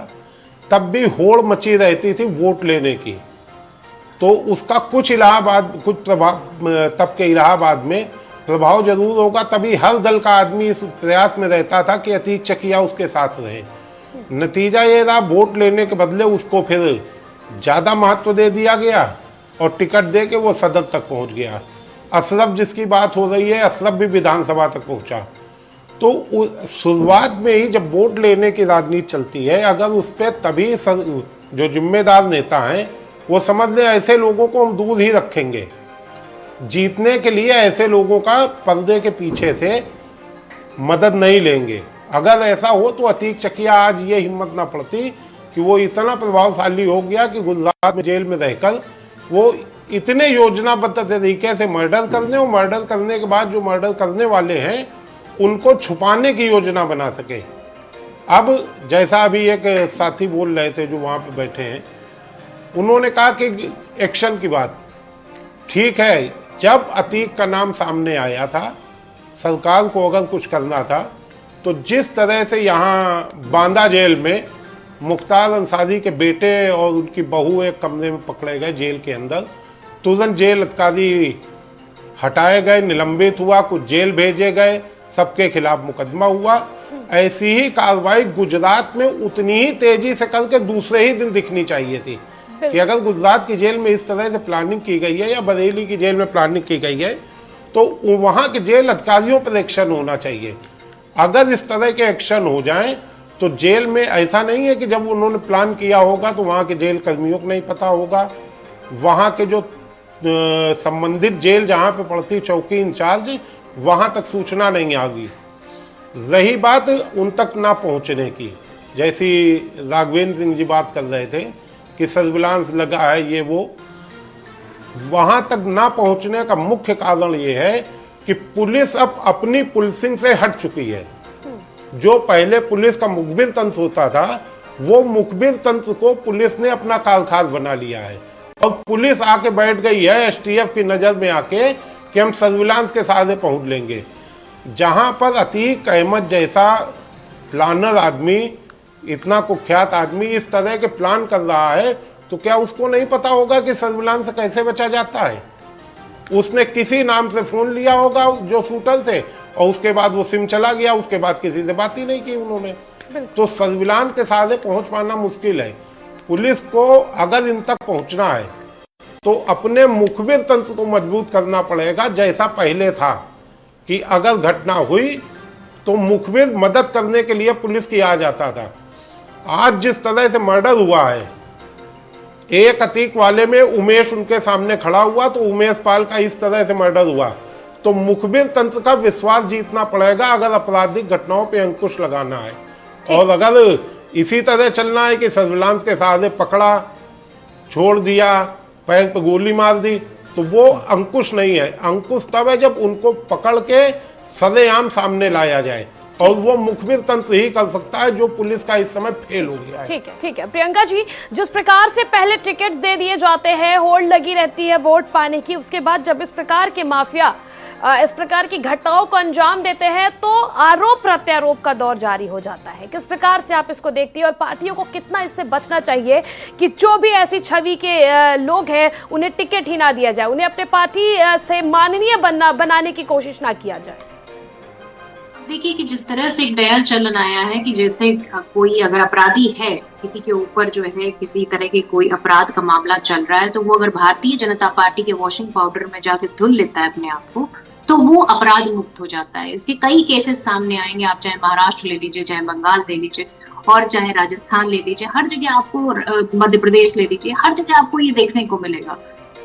तब भी होड़ मची रहती थी वोट लेने की। तो उसका कुछ प्रभाव तब के इलाहाबाद में प्रभाव जरूर होगा, तभी हर दल का आदमी इस प्रयास में रहता था कि अतीक चकिया उसके साथ रहे। नतीजा ये रहा, वोट लेने के बदले उसको फिर ज़्यादा महत्व दे दिया गया और टिकट दे के वो सदन तक पहुंच गया। अशरफ जिसकी बात हो रही है, अशरफ भी विधानसभा तक पहुंचा। तो शुरुआत में ही जब वोट लेने की राजनीति चलती है, अगर उस पर तभी जो जिम्मेदार नेता हैं वो समझ ले ऐसे लोगों को हम दूर ही रखेंगे, जीतने के लिए ऐसे लोगों का पर्दे के पीछे से मदद नहीं लेंगे। अगर ऐसा हो तो अतीक चकिया आज ये हिम्मत ना पड़ती कि वो इतना प्रभावशाली हो गया कि गुजरात में जेल में रहकर वो इतने योजनाबद्ध तरीके से मर्डर करने और मर्डर करने के बाद जो मर्डर करने वाले हैं उनको छुपाने की योजना बना सके। अब जैसा अभी एक साथी बोल रहे थे जो वहाँ पे बैठे हैं, उन्होंने कहा कि एक्शन की बात ठीक है। जब अतीक का नाम सामने आया था, सरकार को अगर कुछ करना था तो जिस तरह से यहाँ बांदा जेल में मुख्तार अंसारी के बेटे और उनकी बहू एक कमरे में पकड़े गए जेल के अंदर, तुरंत जेल अधिकारी हटाए गए, निलंबित हुआ, कुछ जेल भेजे गए, सबके खिलाफ मुकदमा हुआ। ऐसी ही कार्रवाई गुजरात में उतनी ही तेजी से करके दूसरे ही दिन दिखनी चाहिए थी कि अगर गुजरात की जेल में इस तरह से प्लानिंग की गई है या बरेली की जेल में प्लानिंग की गई है तो वहाँ के जेल अधिकारियों पर एक्शन होना चाहिए। अगर इस तरह के एक्शन हो जाएं तो जेल में ऐसा नहीं है कि जब उन्होंने प्लान किया होगा तो वहाँ के जेल कर्मियों को नहीं पता होगा, वहाँ के जो संबंधित जेल जहाँ पे पड़ती चौकी इंचार्ज वहाँ तक सूचना नहीं आ गई। रही बात उन तक ना पहुँचने की, जैसी राघवेंद्र सिंह जी बात कर रहे थे कि सर्विलांस लगा है ये वो, वहाँ तक ना पहुँचने का मुख्य कारण ये है कि पुलिस अब अपनी पुलिसिंग से हट चुकी है। जो पहले पुलिस का मुखबिर तंत्र होता था, वो मुखबिर तंत्र को पुलिस ने अपना कारखास बना लिया है। और पुलिस आके बैठ गई है एसटीएफ की नजर में आके कि हम सर्विलांस के सहारे पहुंच लेंगे। जहां पर अतीक अहमद जैसा प्लानर आदमी, इतना कुख्यात आदमी इस तरह के प्लान कर रहा है, तो क्या उसको नहीं पता होगा कि सर्विलांस से कैसे बचा जाता है? उसने किसी नाम से फोन लिया होगा जो शूटर थे, और उसके बाद वो सिम चला गया, उसके बाद किसी से बात ही नहीं की उन्होंने। तो सर्विलांस के सहारे पहुंच पाना मुश्किल है। पुलिस को अगर इन तक पहुंचना है तो अपने मुखबिर तंत्र को मजबूत करना पड़ेगा, जैसा पहले था कि अगर घटना हुई तो मुखबिर मदद करने के लिए पुलिस की आ जाता था। आज जिस तरह से मर्डर हुआ है, एक अतीक वाले में उमेश उनके सामने खड़ा हुआ तो उमेश पाल का इस तरह से मर्डर हुआ, तो मुखबिर तंत्र का विश्वास जीतना पड़ेगा अगर आपराधिक घटनाओं पे अंकुश लगाना है। और अगर इसी तरह चलना है कि सर्विलांस के सहारे पकड़ा, छोड़ दिया, पैर पे गोली मार दी, तो वो अंकुश नहीं है। अंकुश तब है जब उनको पकड़ के सरेआम सामने लाया जाए, और वो मुखबिर तंत्र ही कर सकता है, जो पुलिस का इस समय फेल हो गया है। ठीक है प्रियंका जी, जिस प्रकार से पहले टिकट्स दे दिए जाते हैं, होल्ड लगी रहती है वोट पाने की, उसके बाद जब इस प्रकार के माफिया इस प्रकार की घटनाओं को अंजाम देते हैं तो आरोप प्रत्यारोप का दौर जारी हो जाता है। किस प्रकार से आप इसको देखती है, और पार्टियों को कितना इससे बचना चाहिए कि जो भी ऐसी छवि के लोग हैं उन्हें टिकट ही ना दिया जाए, उन्हें अपने पार्टी से माननीय बनाने की कोशिश ना किया जाए? देखिए कि जिस तरह से एक नया चलन आया है कि जैसे कोई अगर अपराधी है, किसी के ऊपर जो है किसी तरह के कोई अपराध का मामला चल रहा है, तो वो अगर भारतीय जनता पार्टी के वॉशिंग पाउडर में जाके धुल लेता है अपने आप को, तो वो अपराध मुक्त हो जाता है। इसके कई केसेस सामने आएंगे, आप चाहे महाराष्ट्र ले लीजिए, चाहे बंगाल ले लीजिए, और चाहे राजस्थान ले लीजिए, हर जगह आपको, मध्य प्रदेश ले लीजिए, हर जगह आपको ये देखने को मिलेगा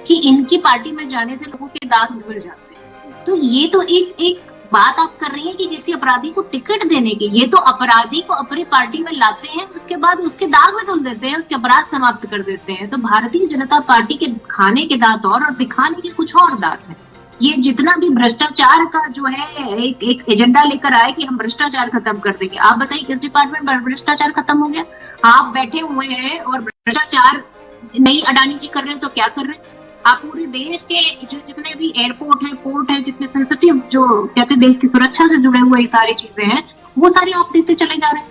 कि इनकी पार्टी में जाने से लोगों के दाग धुल जाते हैं। तो ये तो एक बात आप कर रही हैं कि किसी अपराधी को टिकट देने की, ये तो अपराधी को अपनी पार्टी में लाते हैं, उसके बाद उसके दाग में धुल देते हैं, उसके अपराध समाप्त कर देते हैं। तो भारतीय जनता पार्टी के खाने के दांत और दिखाने के कुछ और दांत हैं। ये जितना भी भ्रष्टाचार का जो है एक एजेंडा लेकर आए कि हम भ्रष्टाचार खत्म कर देंगे, आप बताइए किस डिपार्टमेंट में भ्रष्टाचार खत्म हो गया? आप बैठे हुए हैं और भ्रष्टाचार नहीं अडानी जी कर रहे हैं तो क्या कर रहे हैं? आप पूरे देश के जो जितने भी एयरपोर्ट है, पोर्ट है, जितने सेंसिटिव जो कहते हैं देश की सुरक्षा से जुड़े हुए सारी चीजें हैं, वो सारी आप देते चले जा रहे हैं।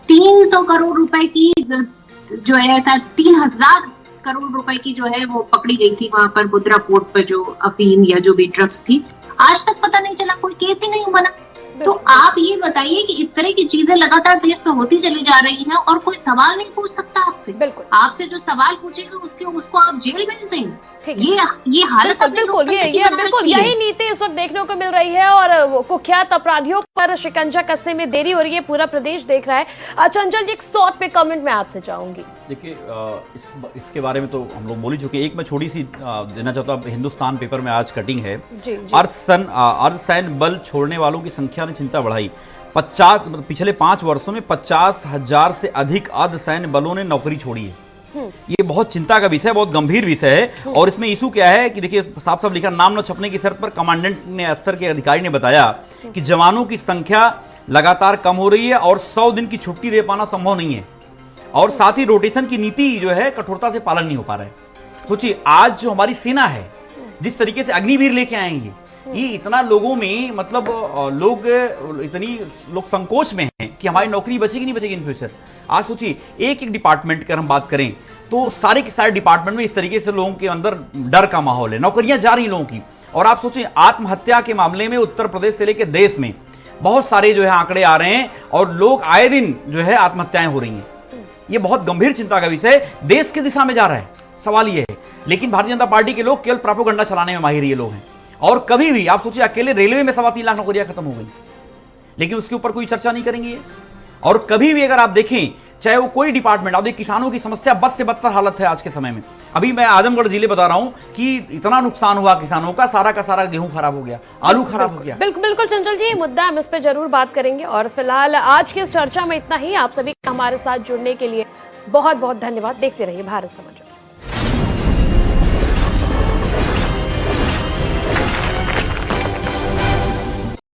300 करोड़ रुपए की जो है, 3000 करोड़ रुपए की जो है वो पकड़ी गई थी वहां पर बुद्रा पोर्ट पर, जो अफीम या जो भी ड्रग्स थी, आज तक पता नहीं चला, कोई केस ही नहीं बना। तो आप ये बताइए कि इस तरह की चीजें लगातार देश में होती चली जा रही हैं और कोई सवाल नहीं पूछ सकता आपसे। बिल्कुल, आपसे जो सवाल पूछेगा उसको आप जेल भेज देंगे। ये हालत बिल्कुल यही नीति इस वक्त देखने को मिल रही है, और कुख्यात अपराधियों पर शिकंजा कसने में देरी हो रही है, पूरा प्रदेश देख रहा है। चंचल जी, एक शॉर्ट पे कमेंट मैं आपसे चाहूंगी। देखिए, इसके बारे में तो हम लोग बोल ही चुके हैं। एक मैं छोटी सी देना चाहता हूँ, हिंदुस्तान पेपर में आज कटिंग है। अर्धसैन्य बल छोड़ने वालों की संख्या ने चिंता बढ़ाई। 50 पिछले 5 वर्षों में 50,000 से अधिक अर्धसैन्य बलों ने नौकरी छोड़ी है। ये बहुत चिंता का विषय, बहुत गंभीर विषय है। और इसमें इशू क्या है कि देखिए, साफ साफ लिखा, नाम न छपने की शर्त पर कमांडेंट ने, स्तर के अधिकारी ने बताया कि जवानों की संख्या लगातार कम हो रही है और 100 दिन की छुट्टी दे पाना संभव नहीं है, और साथ ही रोटेशन की नीति जो है कठोरता से पालन नहीं हो पा रहा है। सोचिए, आज जो हमारी सेना है, जिस तरीके से अग्निवीर लेके आएंगे, ये इतना लोगों में, मतलब इतनी लोग संकोच में हैं कि हमारी नौकरी बचेगी नहीं बचेगी इन फ्यूचर। आज सोचिए, एक डिपार्टमेंट की हम बात करें तो सारे के सारे डिपार्टमेंट में इस तरीके से लोगों के अंदर डर का माहौल है, नौकरियां जा रही लोगों की। और आप सोचिए, आत्महत्या के मामले में उत्तर प्रदेश से लेकर देश में बहुत सारे जो है आंकड़े आ रहे हैं, और लोग आए दिन जो है आत्महत्याएं हो रही हैं। ये बहुत गंभीर चिंता का विषय देश की दिशा में जा रहा है। सवाल ये है, लेकिन भारतीय जनता पार्टी के लोग केवल प्रोपेगेंडा चलाने में माहिर ये लोग हैं। और कभी भी आप सोचिए, अकेले रेलवे में 3.25 लाख नौकरियां खत्म हो गई, लेकिन उसके ऊपर कोई चर्चा नहीं करेंगे। और कभी भी अगर आप देखें, चाहे वो कोई डिपार्टमेंट, आप देखिए किसानों की समस्या बद से बदतर हालत है आज के समय में। अभी मैं आजमगढ़ जिले बता रहा हूं कि इतना नुकसान हुआ किसानों का सारा गेहूं खराब हो गया, आलू खराब हो गया। बिल्कुल चंचल जी, ये मुद्दा हम इस पे जरूर बात करेंगे। और फिलहाल आज की इस चर्चा में इतना ही। आप सभी हमारे साथ जुड़ने के लिए बहुत बहुत धन्यवाद। देखते रहिए भारत समाचार।